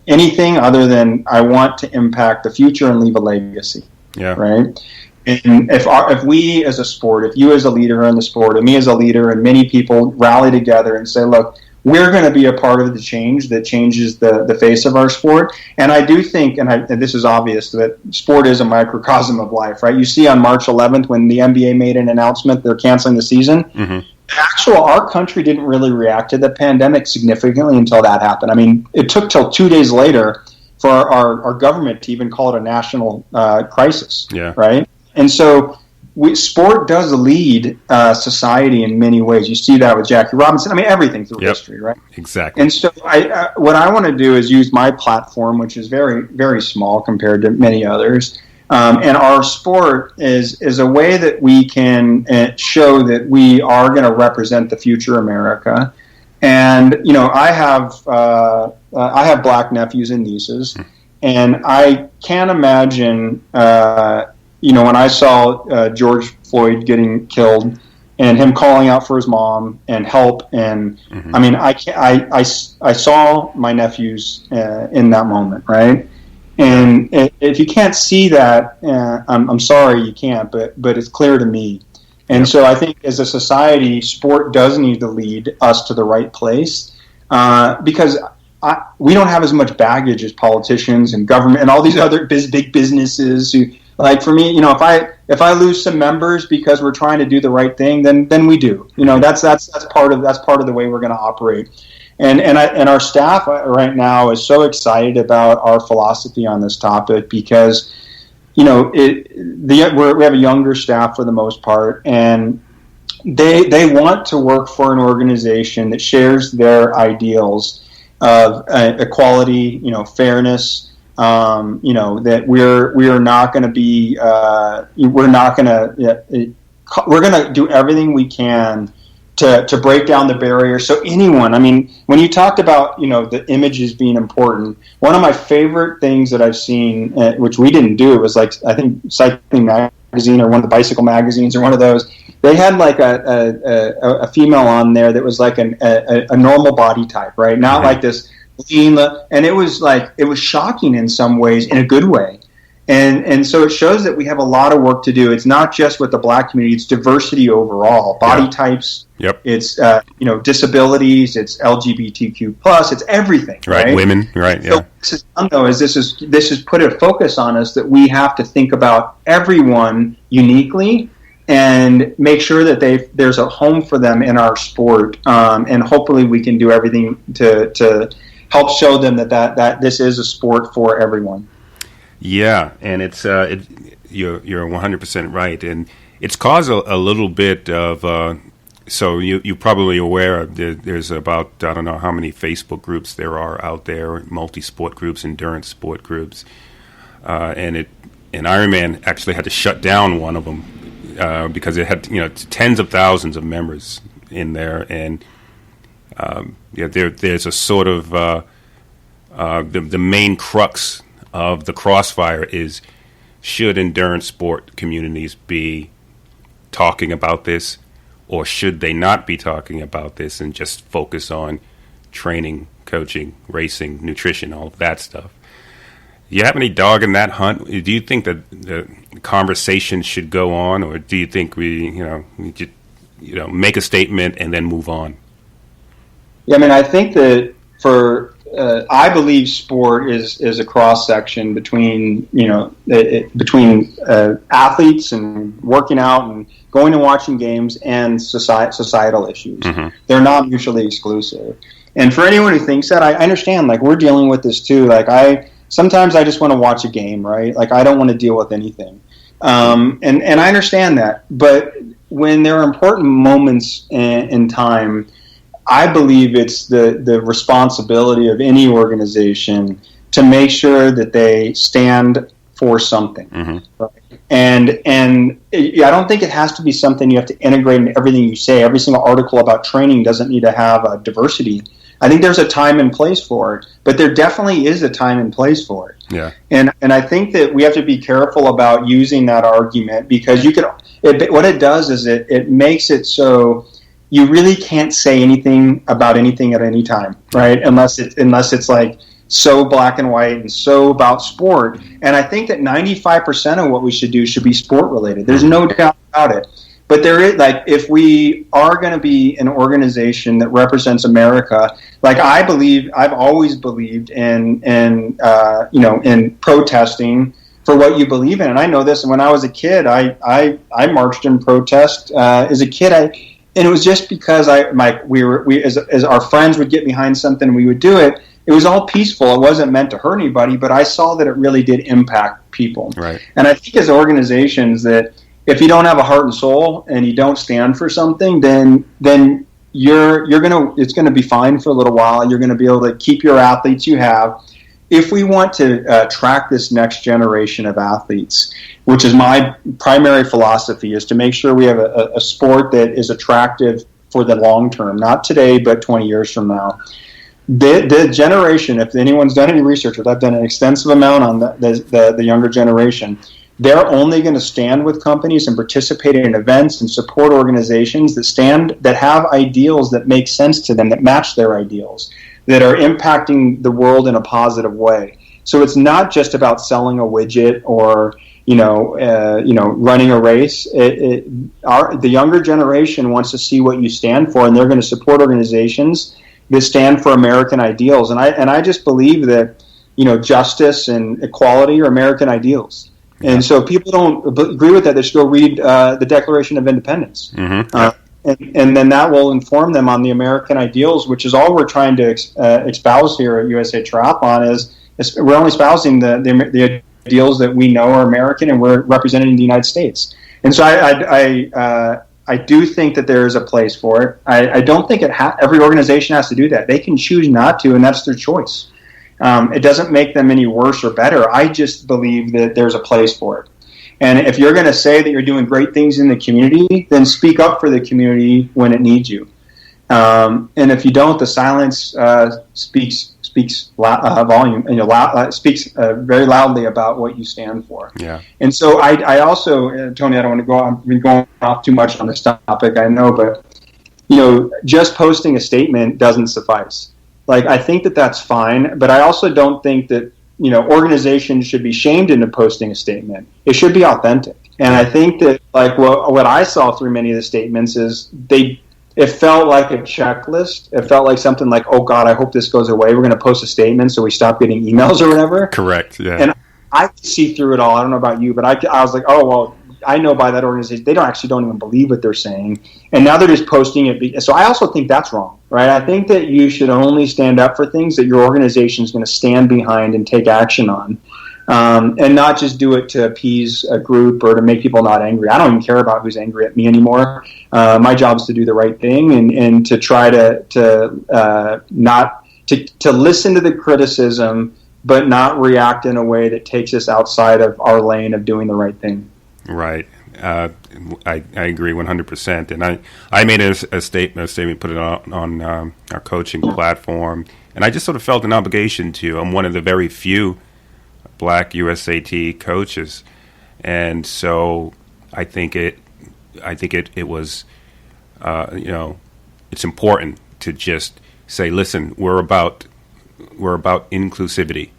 anything other than I want to impact the future and leave a legacy. Yeah. Right. And if we as a sport, if you as a leader in the sport, and me as a leader, and many people rally together and say, look, we're going to be a part of the change that changes the face of our sport. And I do think, and this is obvious, that sport is a microcosm of life, right? You see on March 11th when the NBA made an announcement they're canceling the season. Mm-hmm. Our country didn't really react to the pandemic significantly until that happened. I mean, it took till 2 days later for our government to even call it a national crisis, right? And so sport does lead society in many ways. You see that with Jackie Robinson. I mean, everything through history, right? Exactly. And so what I want to do is use my platform, which is very, very small compared to many others. And our sport is a way that we can show that we are going to represent the future America. And, I have black nephews and nieces, and I can't imagine, when I saw George Floyd getting killed and him calling out for his mom and help, and I mean, I saw my nephews in that moment, right? And if you can't see that, I'm sorry you can't, but it's clear to me. And so I think as a society, sport does need to lead us to the right place because we don't have as much baggage as politicians and government and all these other big businesses who. Like for me, if I lose some members because we're trying to do the right thing, then we do. That's part of the way we're going to operate. And our staff right now is so excited about our philosophy on this topic because we have a younger staff for the most part, and they want to work for an organization that shares their ideals of equality, fairness. That we are not going to be, we're going to do everything we can to break down the barrier. So anyone, I mean, when you talked about, the images being important, one of my favorite things that I've seen, which we didn't do, was like, I think Cycling Magazine or one of the bicycle magazines or one of those, they had like a female on there that was like a normal body type, right? Not like this, and it was shocking in some ways, in a good way, and so it shows that we have a lot of work to do. It's not just with the black community; it's diversity overall, body types. Yep. It's disabilities. It's LGBTQ plus. It's everything. Right. Women. Right. Yeah. So this is put a focus on us that we have to think about everyone uniquely and make sure that there's a home for them in our sport, and hopefully we can do everything to help show them that this is a sport for everyone. Yeah, and it's you're 100% right, and it's caused a little bit of. So you're probably aware there's about, I don't know how many Facebook groups there are out there, multi-sport groups, endurance sport groups, and Ironman actually had to shut down one of them because it had tens of thousands of members in there, and there's a sort of the main crux of the crossfire is, should endurance sport communities be talking about this, or should they not be talking about this and just focus on training, coaching, racing, nutrition, all of that stuff? Do you have any dog in that hunt? Do you think that the conversation should go on, or do you think we just make a statement and then move on? Yeah, I mean, I think that I believe sport is a cross section between athletes and working out and going and watching games and societal issues. Mm-hmm. They're not mutually exclusive. And for anyone who thinks that, I understand. Like, we're dealing with this too. Like, sometimes I just want to watch a game, right? Like, I don't want to deal with anything. And I understand that. But when there are important moments in time, I believe it's the responsibility of any organization to make sure that they stand for something. Mm-hmm. Right? And I don't think it has to be something you have to integrate into everything you say. Every single article about training doesn't need to have a diversity I think there's a time and place for it, but there definitely is a time and place for it. Yeah. And I think that we have to be careful about using that argument, because what it does is it makes it so you really can't say anything about anything at any time, right? Unless it's like so black and white and so about sport. And I think that 95% of what we should do should be sport related. There's no doubt about it. But there is, like, if we are going to be an organization that represents America, like I've always believed in protesting for what you believe in. And I know this. And when I was a kid, I marched in protest as a kid. And it was just because as our friends would get behind something, we would do it. It was all peaceful. It wasn't meant to hurt anybody, but I saw that it really did impact people. Right. And I think as organizations that if you don't have a heart and soul and you don't stand for something, then it's gonna be fine for a little while. You're gonna be able to keep your athletes you have. If we want to track this next generation of athletes, which is my primary philosophy, is to make sure we have a sport that is attractive for the long term, not today, but 20 years from now. The generation, if anyone's done any research, which I've done an extensive amount on the younger generation, they're only going to stand with companies and participate in events and support organizations that have ideals that make sense to them, that match their ideals, that are impacting the world in a positive way. So it's not just about selling a widget or running a race. The younger generation wants to see what you stand for, and they're going to support organizations that stand for American ideals. And I just believe that justice and equality are American ideals. And so people don't agree with that. They should go read the Declaration of Independence. Mm-hmm. And then that will inform them on the American ideals, which is all we're trying to espouse here at USA Triathlon. Is we're only espousing the ideals that we know are American, and we're representing the United States. And so I do think that there is a place for it. I don't think every organization has to do that. They can choose not to, and that's their choice. It doesn't make them any worse or better. I just believe that there's a place for it. And if you're going to say that you're doing great things in the community, then speak up for the community when it needs you. And if you don't, the silence speaks volume, and speaks very loudly about what you stand for. Yeah. And so I also, Tony, I don't want to I've been going off too much on this topic, I know, but just posting a statement doesn't suffice. Like, I think that that's fine, but I also don't think that organizations should be shamed into posting a statement. It should be authentic. And I think that, like, what I saw through many of the statements is it felt like a checklist. It felt like something like, oh God, I hope this goes away. We're going to post a statement so we stop getting emails or whatever. Correct. Yeah. And I could see through it all. I don't know about you, but I was like, oh well, I know by that organization they don't even believe what they're saying, and now they're just posting it. So I also think that's wrong, right? I think that you should only stand up for things that your organization is going to stand behind and take action on, and not just do it to appease a group or to make people not angry. I don't even care about who's angry at me anymore. My job is to do the right thing and to try to listen to the criticism, but not react in a way that takes us outside of our lane of doing the right thing. Right. I agree 100%. And I made a statement, put it on our coaching platform, and I just sort of felt an obligation to. I'm one of the very few black USAT coaches, and so I think it was it's important to just say, listen, we're about inclusivity,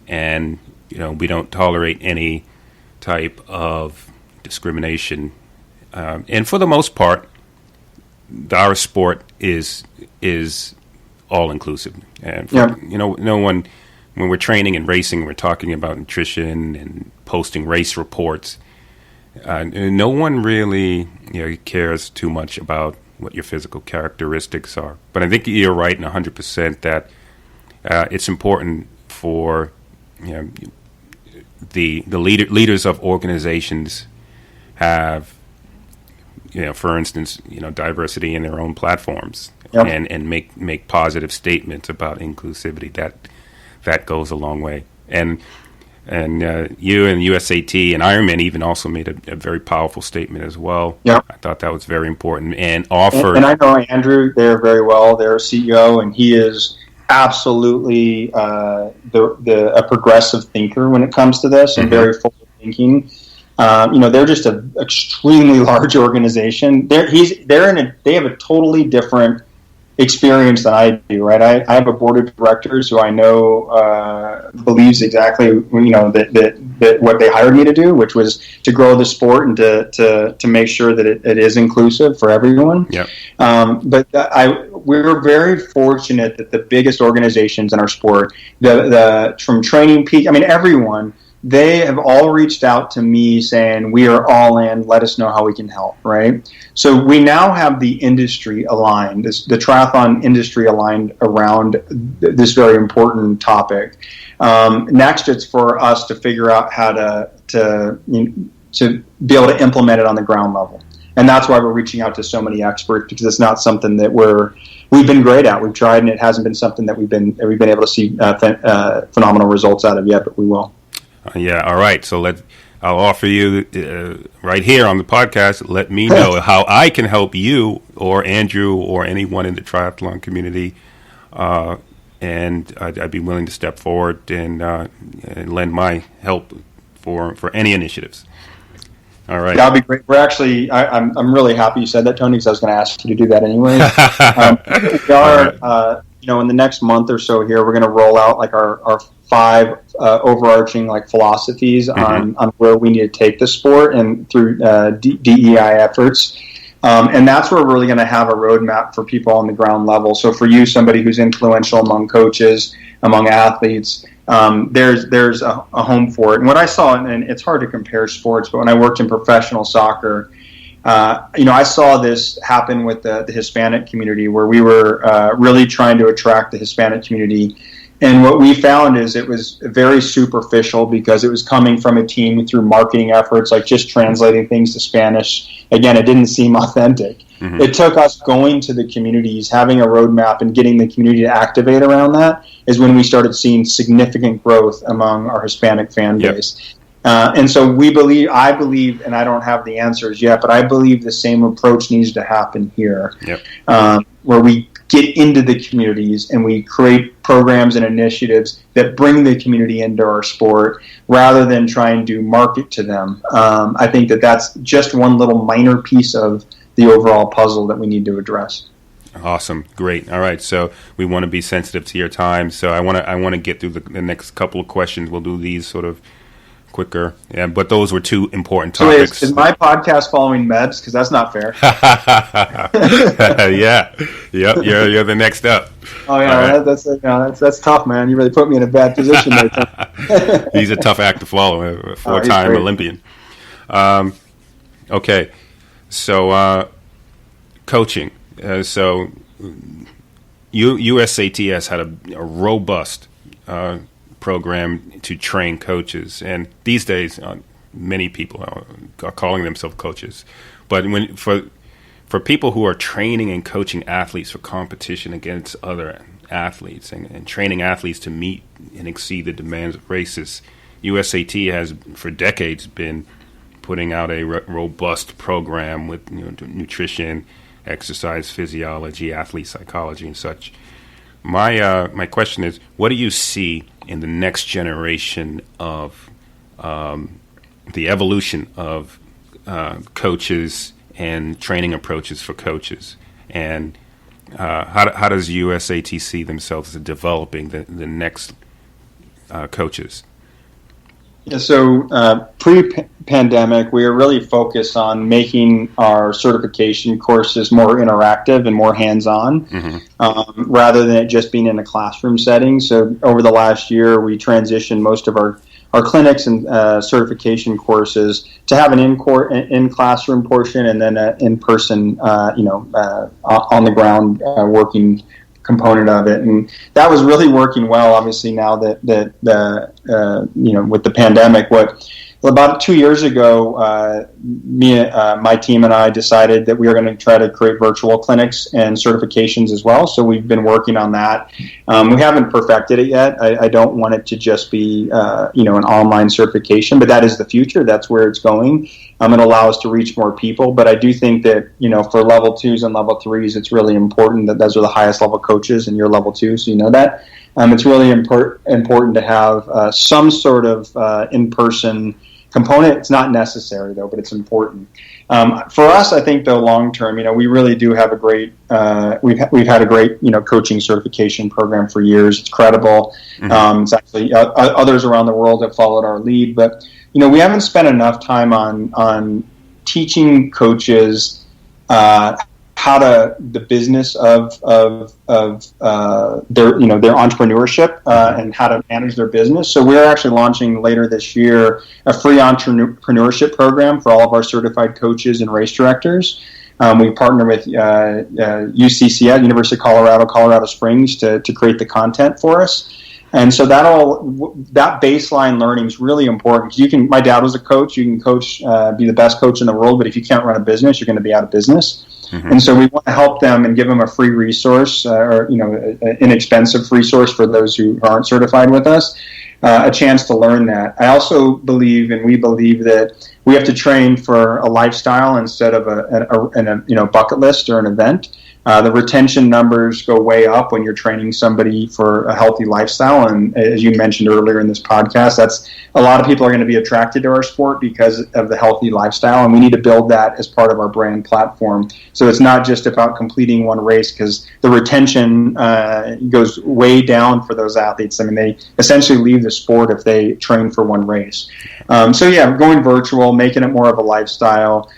and we don't tolerate any type of discrimination, and for the most part, our sport is all inclusive. And no one, when we're training and racing, we're talking about nutrition and posting race reports. No one really cares too much about what your physical characteristics are. But I think you're right in 100% that it's important for the leaders of organizations have, for instance, diversity in their own platforms, yep, and make positive statements about inclusivity. That goes a long way. And And you and USAT and Ironman even also made a very powerful statement as well. Yeah, I thought that was very important and offered. And I know Andrew there very well. They're CEO, and he is absolutely a progressive thinker when it comes to this, and very forward thinking. They're just an extremely large organization. They have a totally different experience than I do, right? I have a board of directors who I know believes exactly, that what they hired me to do, which was to grow the sport and to make sure that it is inclusive for everyone. Yep. We're very fortunate that the biggest organizations in our sport, from training peak, everyone, they have all reached out to me saying, we are all in, let us know how we can help, right? So we now have the industry aligned, the triathlon industry aligned around this very important topic. Next, it's for us to figure out how to be able to implement it on the ground level. And that's why we're reaching out to so many experts, because it's not something that we've been great at. We've tried, and it hasn't been something that we've been able to see phenomenal results out of yet, but we will. All right. So I'll offer you right here on the podcast. Let me know how I can help you or Andrew or anyone in the triathlon community, and I'd be willing to step forward and lend my help for any initiatives. All right. That'd be great. We're actually, I'm really happy you said that, Tony, because I was going to ask you to do that anyway. We are, in the next month or so here, we're going to roll out like our 5 overarching philosophies on where we need to take the sport and through DEI efforts. And that's where we're really going to have a roadmap for people on the ground level. So for you, somebody who's influential among coaches, among athletes, there's a home for it. And what I saw, and it's hard to compare sports, but when I worked in professional soccer, I saw this happen with the Hispanic community, where we were really trying to attract the Hispanic community. And what we found is it was very superficial, because it was coming from a team through marketing efforts, like just translating things to Spanish. Again, it didn't seem authentic. It took us going to the communities, having a roadmap, and getting the community to activate around that is when we started seeing significant growth among our Hispanic fan base. And so I believe, and I don't have the answers yet, but I believe the same approach needs to happen here, where we get into the communities and we create programs and initiatives that bring the community into our sport rather than trying to market to them. I think that's just one little minor piece of the overall puzzle that we need to address. Awesome. Great. All right. So we want to be sensitive to your time. So I want to get through the next couple of questions. We'll do these sort of quicker. Yeah, but those were 2 important topics. So is my podcast following meds? Because that's not fair. Yeah. Yep. You're the next up. Oh yeah, right. That's tough, man. You really put me in a bad position there. He's a tough act to follow. A 4-time Olympian. Okay. So coaching. So USAT has had a robust program to train coaches, and these days many people are calling themselves coaches. But for people who are training and coaching athletes for competition against other athletes and training athletes to meet and exceed the demands of races, USAT has for decades been putting out a robust program with nutrition, exercise physiology, athlete psychology, and such. My question is, what do you see in the next generation of the evolution of coaches and training approaches for coaches, and how does USAT see themselves as developing the next coaches? Yeah, so pre-pandemic, we were really focused on making our certification courses more interactive and more hands-on, rather than it just being in a classroom setting. So over the last year, we transitioned most of our clinics and certification courses to have an in-classroom portion and then an in-person, on the ground working component of it, and that was really working well. Obviously, now that with the pandemic, what about 2 years ago, my team and I decided that we were going to try to create virtual clinics and certifications as well. So we've been working on that. We haven't perfected it yet. I don't want it to just be, an online certification, but that is the future. That's where it's going. It'll allow us to reach more people. But I do think that, for level 2s and level 3s, it's really important that those are the highest level coaches and you're level 2, so you know that. It's really important to have some sort of in-person component. It's not necessary though, but it's important. For us, I think though, long term, we really do have a great. We've had a great coaching certification program for years. It's credible. Mm-hmm. It's actually others around the world have followed our lead, but we haven't spent enough time on teaching coaches the business of their entrepreneurship and how to manage their business. So we're actually launching later this year a free entrepreneurship program for all of our certified coaches and race directors. We partner with UCCS, University of Colorado Springs, to create the content for us. And so that baseline learning is really important, because my dad was a coach. You can coach, be the best coach in the world, but if you can't run a business, you're going to be out of business. Mm-hmm. And so we want to help them and give them a free resource, an inexpensive resource for those who aren't certified with us, a chance to learn that. I also believe, and we believe, that we have to train for a lifestyle instead of a bucket list or an event. The retention numbers go way up when you're training somebody for a healthy lifestyle. And as you mentioned earlier in this podcast, that's a lot of people are going to be attracted to our sport because of the healthy lifestyle. And we need to build that as part of our brand platform. So it's not just about completing one race, because the retention goes way down for those athletes. I mean, they essentially leave the sport if they train for one race. Going virtual, making it more of a lifestyle.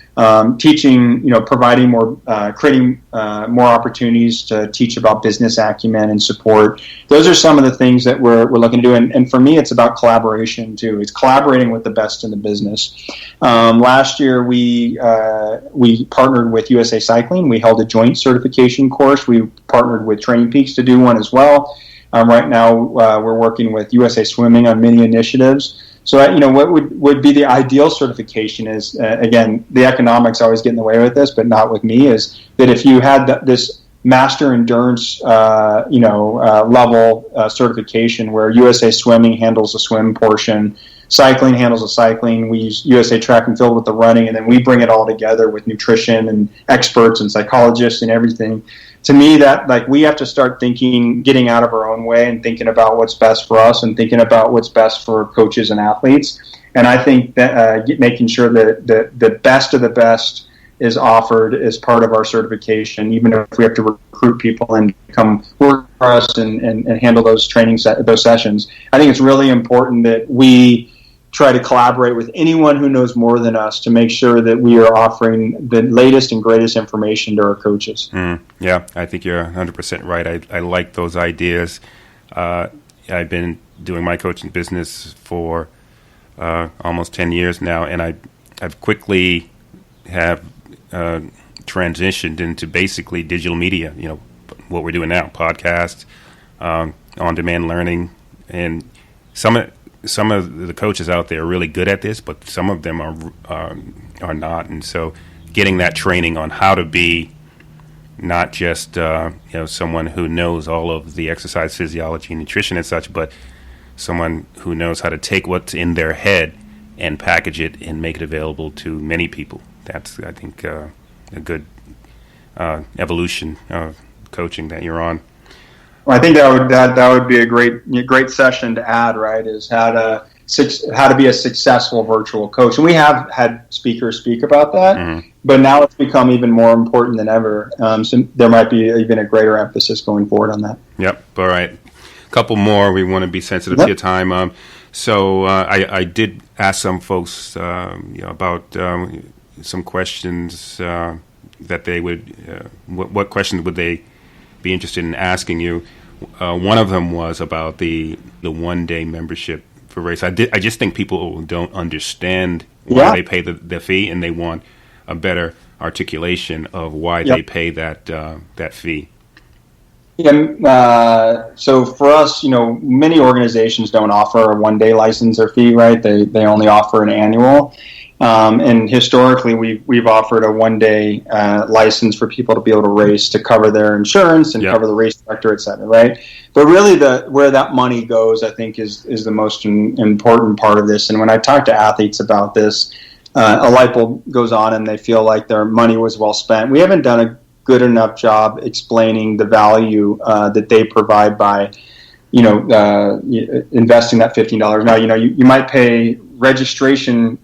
Teaching, providing more, creating more opportunities to teach about business acumen and support. Those are some of the things that we're looking to do. And for me, it's about collaboration too. It's collaborating with the best in the business. Last year, we partnered with USA Cycling. We held a joint certification course. We partnered with Training Peaks to do one as well. Right now, we're working with USA Swimming on many initiatives. So, what would be the ideal certification is, again, the economics always get in the way with this, but not with me, is that if you had this master endurance, level certification where USA Swimming handles the swim portion, cycling handles the cycling, we use USA Track and Field with the running, and then we bring it all together with nutrition and experts and psychologists and everything. To me, that we have to start getting out of our own way and thinking about what's best for us and thinking about what's best for coaches and athletes. And I think that making sure that the best of the best is offered as part of our certification, even if we have to recruit people and come work for us and handle those those sessions. I think it's really important that we try to collaborate with anyone who knows more than us to make sure that we are offering the latest and greatest information to our coaches. Yeah, I think you're 100% right. I like those ideas. I've been doing my coaching business for almost 10 years now, and I've quickly have transitioned into basically digital media, what we're doing now, podcasts, on-demand learning, and some of the coaches out there are really good at this, but some of them are not. And so getting that training on how to be not just someone who knows all of the exercise physiology and nutrition and such, but someone who knows how to take what's in their head and package it and make it available to many people. That's, I think, a good evolution of coaching that you're on. Well, I think that would be a great session to add. Right, is how to be a successful virtual coach, and we have had speakers speak about that. Mm-hmm. But now it's become even more important than ever. So there might be even a greater emphasis going forward on that. Yep. All right. A couple more. We want to be sensitive to your time. So I did ask some folks about some questions that they would. What questions would they be interested in asking you? One of them was about the 1-day membership for race. I just think people don't understand why they pay the fee, and they want a better articulation of why they pay that fee. Yeah, so for us, many organizations don't offer a one-day license or fee, right? They only offer an annual. And historically, we've offered a one-day license for people to be able to race to cover their insurance and cover the race director, et cetera, right? But really, where that money goes, I think, is the most important part of this. And when I talk to athletes about this, a light bulb goes on, and they feel like their money was well spent. We haven't done a good enough job explaining the value that they provide by, investing that $15. Now, you might pay registration,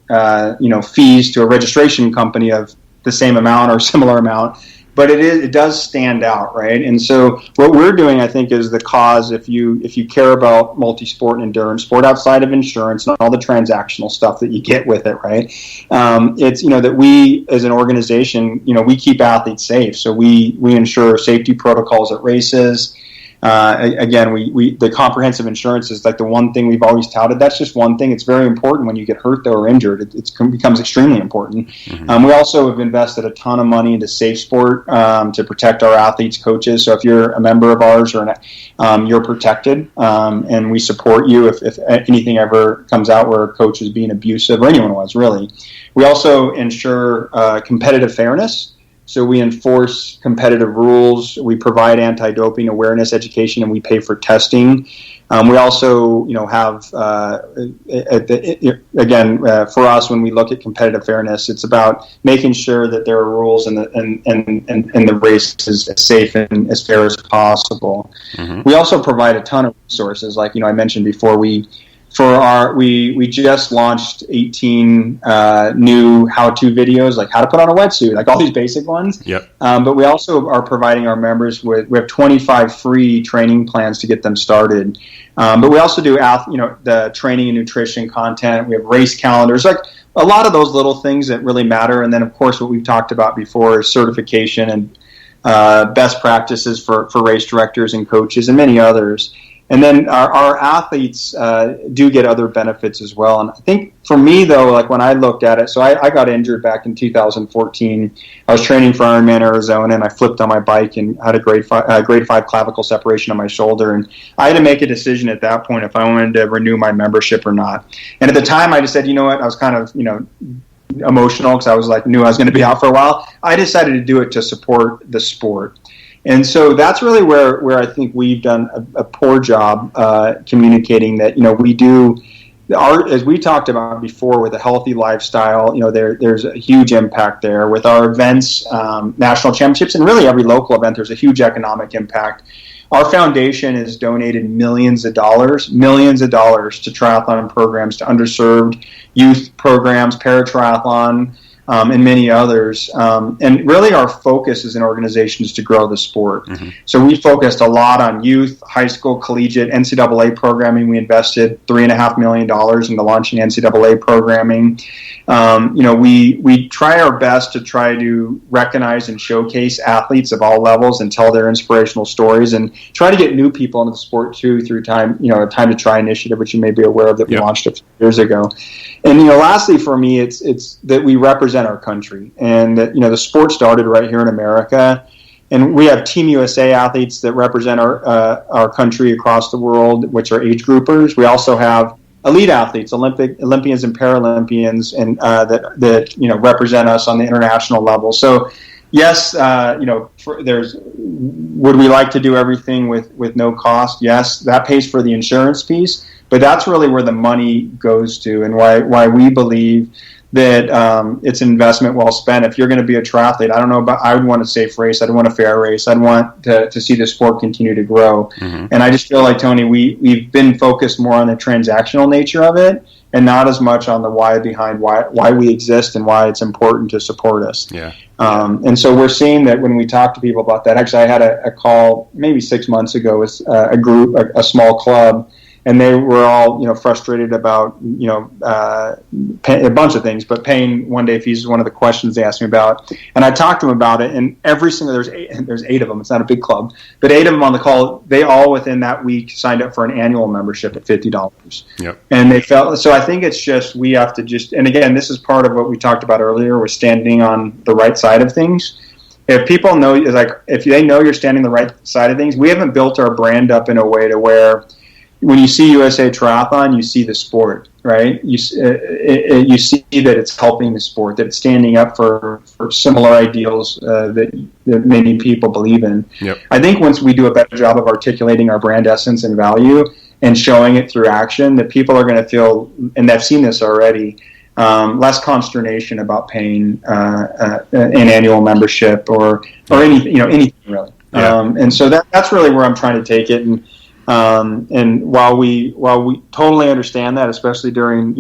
fees to a registration company of the same amount or similar amount, but it does stand out, right? And so what we're doing, I think, is the cause. If you care about multisport and endurance sport outside of insurance and all the transactional stuff that you get with it, right? It's that we as an organization, we keep athletes safe, so we ensure safety protocols at races. Again, we the comprehensive insurance is like the one thing we've always touted. That's just one thing. It's very important when you get hurt, though, or injured. It becomes extremely important. Mm-hmm. We also have invested a ton of money into Safe Sport to protect our athletes, coaches. So if you're a member of ours, you're protected, and we support you if anything ever comes out where a coach is being abusive, or anyone was, really. We also ensure competitive fairness. So we enforce competitive rules. We provide anti-doping awareness education, and we pay for testing. We also, have for us, when we look at competitive fairness, it's about making sure that there are rules and the race is as safe and as fair as possible. Mm-hmm. We also provide a ton of resources, like I mentioned before. We just launched 18 new how-to videos, like how to put on a wetsuit, like all these basic ones. Yep. But we also are providing our members we have 25 free training plans to get them started. But we also do the training and nutrition content. We have race calendars, like a lot of those little things that really matter. And then, of course, what we've talked about before is certification and best practices for race directors and coaches and many others. And then our athletes do get other benefits as well. And I think for me, though, like when I looked at it, so I got injured back in 2014. I was training for Ironman Arizona, and I flipped on my bike and had a grade 5 clavicle separation on my shoulder. And I had to make a decision at that point if I wanted to renew my membership or not. And at the time, I just said, you know what, I was kind of, emotional because I was like, knew I was going to be out for a while. I decided to do it to support the sport. And so that's really where I think we've done a poor job communicating that, we do, as we talked about before, with a healthy lifestyle, there's a huge impact there. With our events, national championships, and really every local event, there's a huge economic impact. Our foundation has donated millions of dollars to triathlon programs, to underserved youth programs, paratriathlon, and many others. And really our focus as an organization is to grow the sport. Mm-hmm. So we focused a lot on youth, high school, collegiate, NCAA programming. We invested $3.5 million into launching NCAA programming. We try our best to try to recognize and showcase athletes of all levels and tell their inspirational stories, and try to get new people into the sport too through Time to Try initiative, which you may be aware of, that we launched a few years ago. And lastly for me, it's that we represent our country, and that the sport started right here in America, and we have Team USA athletes that represent our country across the world, which are age groupers. We also have elite athletes, Olympians and Paralympians, and that represent us on the international level. So yes, would we like to do everything with no cost? Yes, that pays for the insurance piece, but that's really where the money goes to, and why we believe that it's an investment well spent. If you're going to be a triathlete, I would want a safe race. I'd want a fair race. I'd want to see the sport continue to grow. Mm-hmm. And I just feel like, Tony, we've been focused more on the transactional nature of it, and not as much on the why behind why we exist and why it's important to support us. Yeah. And so we're seeing that when we talk to people about that. Actually, I had a call maybe 6 months ago with a small club, and they were all, frustrated about, a bunch of things, but paying one-day fees is one of the questions they asked me about. And I talked to them about it, and there's 8 of them. It's not a big club, but 8 of them on the call, they all within that week signed up for an annual membership at $50. Yep. And they felt, so I think it's just, we have to and again, this is part of what we talked about earlier, was standing on the right side of things. if people know, like, if they know you're standing the right side of things, we haven't built our brand up in a way to where when you see USA Triathlon, you see the sport, right? You see that it's helping the sport, that it's standing up for similar ideals that many people believe in. Yep. I think once we do a better job of articulating our brand essence and value and showing it through action, that people are going to feel, and they've seen this already, less consternation about paying an annual membership or anything, anything really. Yeah. And so that's really where I'm trying to take it. And while we totally understand that, especially during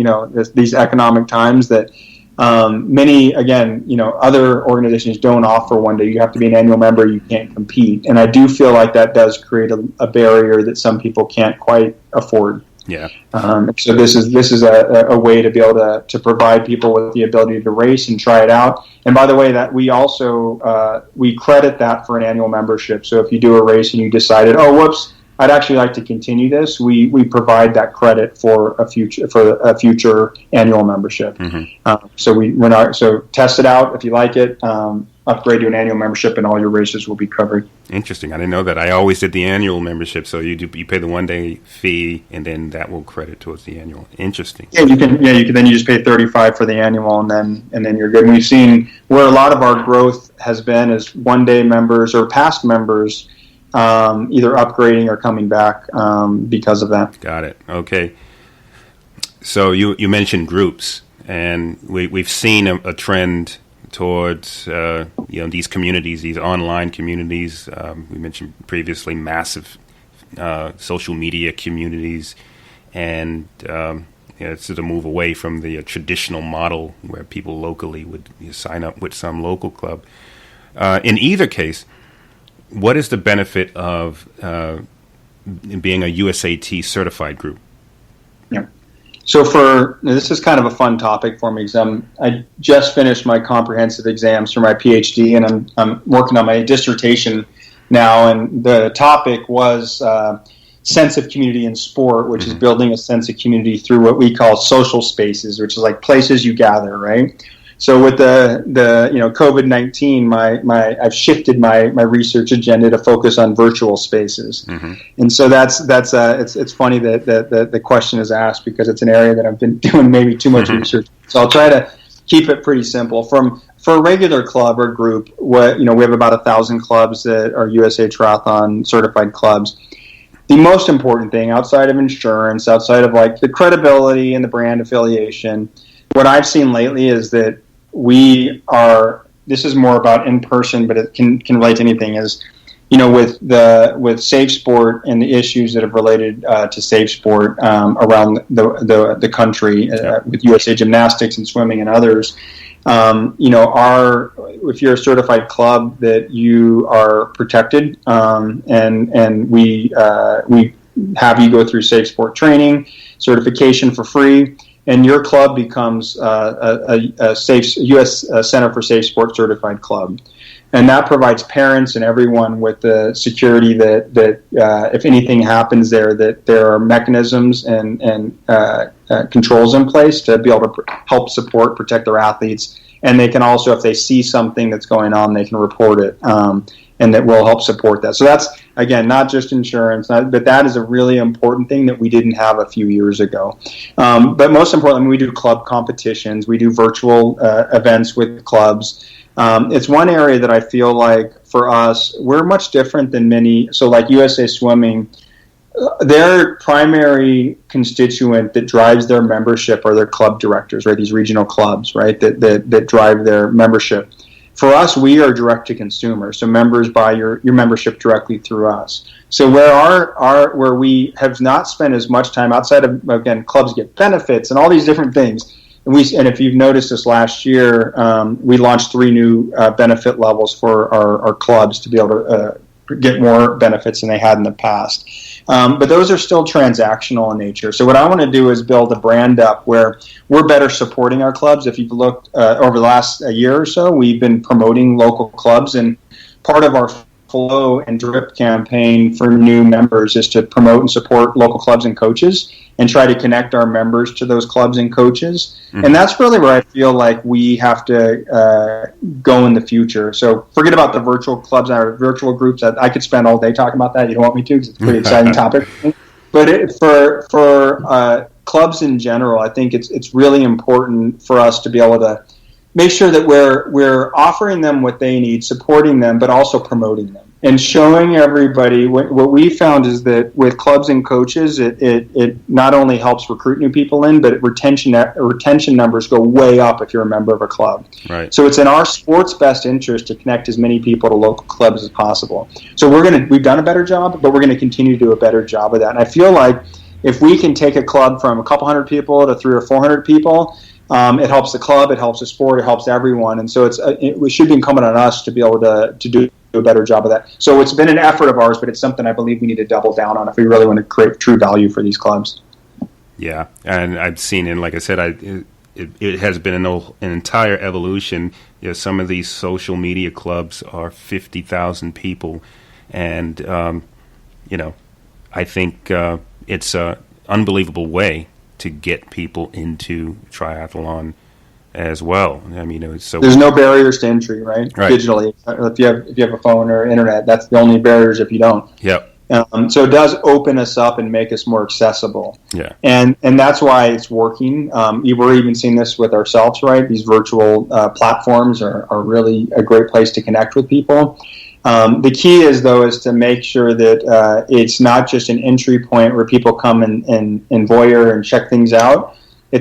these economic times, that many other organizations don't offer one day. You have to be an annual member. You can't compete, and I do feel like that does create a barrier that some people can't quite afford. Yeah. So this is a way to be able to provide people with the ability to race and try it out. And by the way, that we also we credit that for an annual membership. So if you do a race and you decided, oh, whoops, I'd actually like to continue this, we provide that credit for a future annual membership. Mm-hmm. So test it out if you like it. Upgrade to an annual membership, and all your races will be covered. Interesting. I didn't know that. I always did the annual membership, so you pay the 1 day fee, and then that will credit towards the annual. Interesting. Yeah, you can. Then you just pay $35 for the annual, and then you're good. And we've seen where a lot of our growth has been is 1 day members or past members either upgrading or coming back because of that. Got it. Okay. So you mentioned groups, and we've seen a trend towards these communities, these online communities. We mentioned previously massive social media communities, and it's a move away from the traditional model where people locally would sign up with some local club. In either case, what is the benefit of being a USAT certified group? Yeah. So this is kind of a fun topic for me because I just finished my comprehensive exams for my PhD, and I'm working on my dissertation now, and the topic was sense of community in sport, which is building a sense of community through what we call social spaces, which is like places you gather, right? So with the COVID-19, I've shifted my research agenda to focus on virtual spaces, and so it's funny that the question is asked because it's an area that I've been doing maybe too much research. So I'll try to keep it pretty simple. For a regular club or group, we have about 1,000 clubs that are USA Triathlon certified clubs. The most important thing, outside of insurance, outside of like the credibility and the brand affiliation, what I've seen lately is that this is more about in person, but it can relate to anything, is, with Safe Sport and the issues that have related to Safe Sport around the country, with USA Gymnastics and swimming and others, if you're a certified club, that you are protected, and we have you go through Safe Sport training, certification for free, and your club becomes a safe U.S. Center for Safe Sport certified club. And that provides parents and everyone with the security that if anything happens there, that there are mechanisms and controls in place to be able to help support, protect their athletes. And they can also, if they see something that's going on, they can report it, and that will help support that. So that's, again, not just insurance, but that is a really important thing that we didn't have a few years ago. But most importantly, we do club competitions. We do virtual events with clubs. It's one area that I feel like for us, we're much different than many. So like USA Swimming, their primary constituent that drives their membership are their club directors, right? These regional clubs, right? That drive their membership. For us, we are direct to consumer. So members buy your membership directly through us. So where we have not spent as much time outside of, again, clubs get benefits and all these different things. And if you've noticed this last year, we launched 3 new benefit levels for our clubs to be able to get more benefits than they had in the past. But those are still transactional in nature. So what I want to do is build a brand up where we're better supporting our clubs. If you've looked over the last year or so, we've been promoting local clubs, and part of our flow and drip campaign for new members is to promote and support local clubs and coaches and try to connect our members to those clubs and coaches. Mm-hmm. And that's really where I feel like we have to go in the future. So forget about the virtual clubs and our virtual groups. I could spend all day talking about that. You don't want me to, because it's a pretty exciting topic. But for clubs in general, I think it's really important for us to be able to make sure that we're offering them what they need, supporting them, but also promoting them and showing everybody. What we found is that with clubs and coaches, it not only helps recruit new people in, but retention numbers go way up if you're a member of a club. Right. So it's in our sport's best interest to connect as many people to local clubs as possible. So we've done a better job, but we're going to continue to do a better job of that. And I feel like if we can take a club from a couple hundred people to 300 or 400 people, it helps the club, it helps the sport, it helps everyone, and so it should be incumbent on us to be able to do a better job of that. So it's been an effort of ours, but it's something I believe we need to double down on if we really want to create true value for these clubs. Yeah, and I've seen, and like I said, it has been an entire evolution. You know, some of these social media clubs are 50,000 people, and I think it's an unbelievable way to get people into triathlon as well. I mean, so there's no barriers to entry, right? Digitally, if you have a phone or internet, that's the only barriers if you don't. Yep. So it does open us up and make us more accessible. Yeah. And that's why it's working. We're even seeing this with ourselves, right? These virtual platforms are really a great place to connect with people. The key is to make sure that it's not just an entry point where people come and voyeur and check things out. We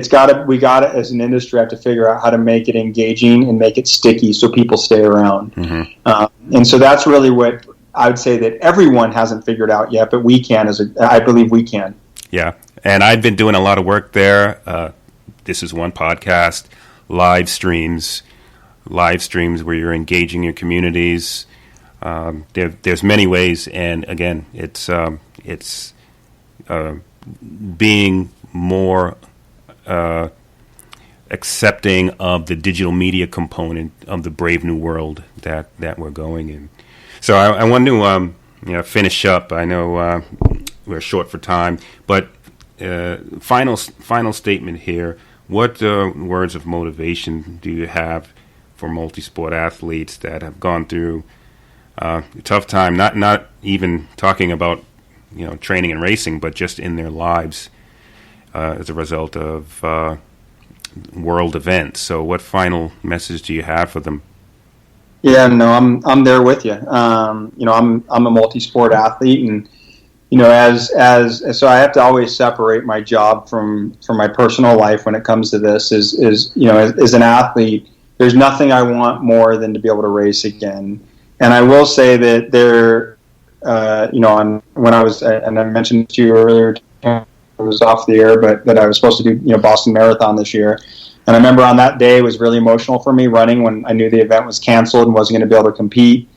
got to, as an industry, have to figure out how to make it engaging and make it sticky so people stay around. Mm-hmm. And so that's really what I would say that everyone hasn't figured out yet, but we can. I believe we can. Yeah, and I've been doing a lot of work there. This is one podcast, live streams where you're engaging your communities. There's many ways, and again, it's being more accepting of the digital media component of the brave new world that we're going in. So I want to finish up. I know we're short for time, but final statement here. What words of motivation do you have for multisport athletes that have gone through a tough time? Not even talking about training and racing, but just in their lives as a result of world events. So, what final message do you have for them? Yeah, no, I'm there with you. I'm a multi-sport athlete, and so I have to always separate my job from my personal life when it comes to this. As an athlete, there's nothing I want more than to be able to race again. And I will say that when I was, and I mentioned to you earlier, it was off the air, but that I was supposed to do, Boston Marathon this year. And I remember on that day, it was really emotional for me running when I knew the event was canceled and wasn't going to be able to compete.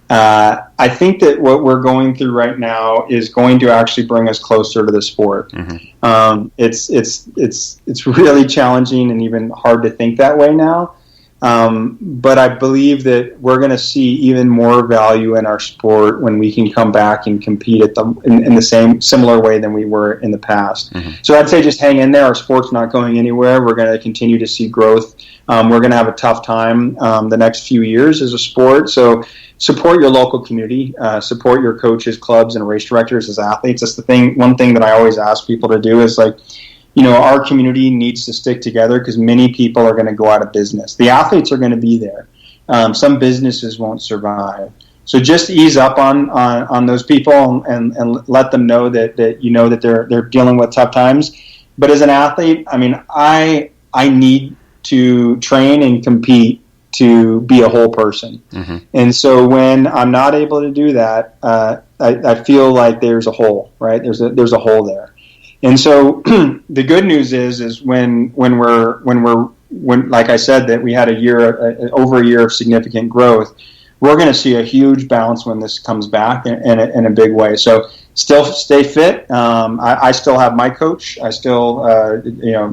I think that what we're going through right now is going to actually bring us closer to the sport. Mm-hmm. It's really challenging and even hard to think that way now. But I believe that we're going to see even more value in our sport when we can come back and compete in the similar way than we were in the past. Mm-hmm. So I'd say just hang in there. Our sport's not going anywhere. We're going to continue to see growth. We're going to have a tough time the next few years as a sport. So support your local community, support your coaches, clubs, and race directors as athletes. That's one thing that I always ask people to do is our community needs to stick together because many people are going to go out of business. The athletes are going to be there. Some businesses won't survive. So just ease up on those people and let them know that they're dealing with tough times. But as an athlete, I mean, I need to train and compete to be a whole person. Mm-hmm. And so when I'm not able to do that, I feel like there's a hole, right? There's a hole there. And so the good news is when like I said, that we had over a year of significant growth, we're going to see a huge bounce when this comes back in a big way. So still stay fit. I still have my coach. I still,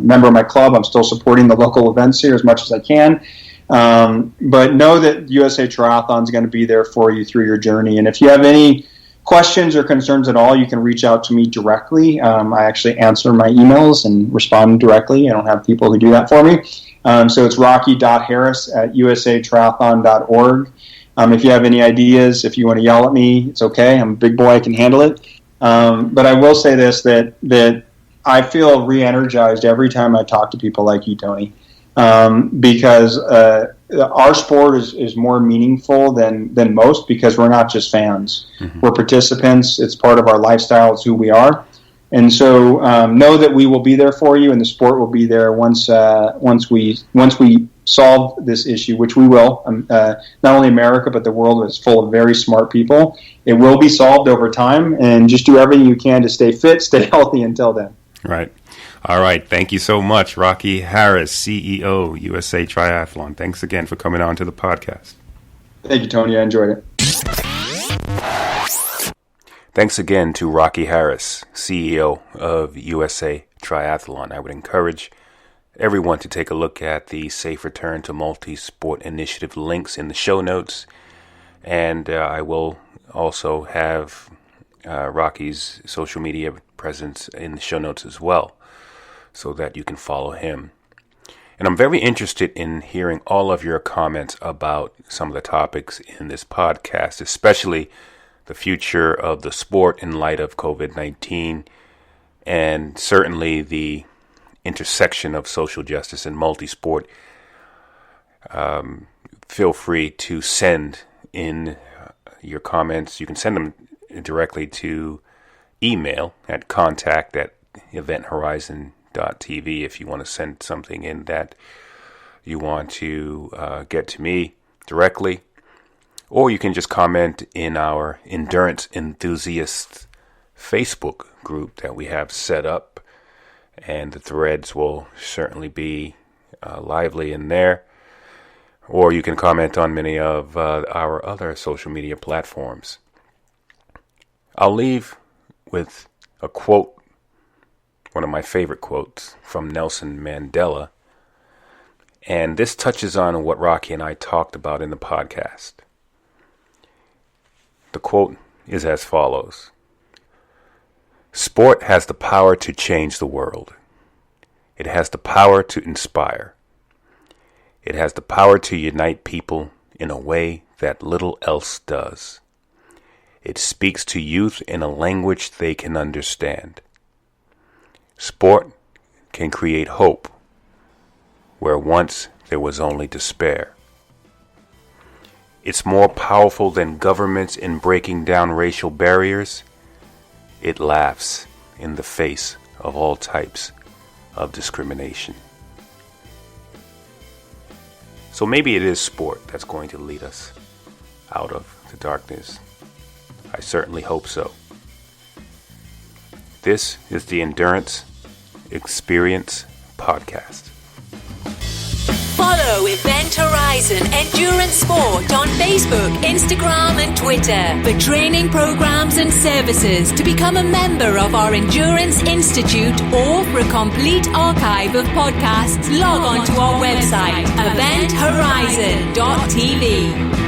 member of my club. I'm still supporting the local events here as much as I can. But know that USA Triathlon is going to be there for you through your journey. And if you have any questions or concerns at all, you can reach out to me directly. I actually answer my emails and respond directly. I don't have people who do that for me. So it's rocky.harris@usatriathlon.org. If you have any ideas, if you want to yell at me, it's okay. I'm a big boy. I can handle it. But I will say this, that I feel re-energized every time I talk to people like you, Tony, because our sport is more meaningful than most, because we're not just fans. Mm-hmm. We're participants. It's part of our lifestyle. It's who we are. And so know that we will be there for you, and the sport will be there once we solve this issue, which we will. Not only America, but the world is full of very smart people. It will be solved over time, and just do everything you can to stay fit, stay healthy until then. Right. All right. Thank you so much, Rocky Harris, CEO, USA Triathlon. Thanks again for coming on to the podcast. Thank you, Tony. I enjoyed it. Thanks again to Rocky Harris, CEO of USA Triathlon. I would encourage everyone to take a look at the Safe Return to Multisport initiative links in the show notes. And I will also have Rocky's social media presence in the show notes as well, so that you can follow him. And I'm very interested in hearing all of your comments about some of the topics in this podcast, especially the future of the sport in light of COVID-19, and certainly the intersection of social justice and multisport. Feel free to send in your comments. You can send them directly to email at contact@eventhorizon.tv if you want to send something in that you want to get to me directly. Or you can just comment in our Endurance Enthusiasts Facebook group that we have set up, and the threads will certainly be lively in there. Or you can comment on many of our other social media platforms. I'll leave with a quote, one of my favorite quotes from Nelson Mandela. And this touches on what Rocky and I talked about in the podcast. The quote is as follows: "Sport has the power to change the world. It has the power to inspire. It has the power to unite people in a way that little else does. It speaks to youth in a language they can understand. Sport can create hope where once there was only despair. It's more powerful than governments in breaking down racial barriers. It laughs in the face of all types of discrimination." So maybe it is sport that's going to lead us out of the darkness. I certainly hope so. This is the Endurance Experience Podcast. Follow Event Horizon Endurance Sport on Facebook, Instagram and Twitter for training programs and services. To become a member of our Endurance Institute or for a complete archive of podcasts, log on to our website, eventhorizon.tv.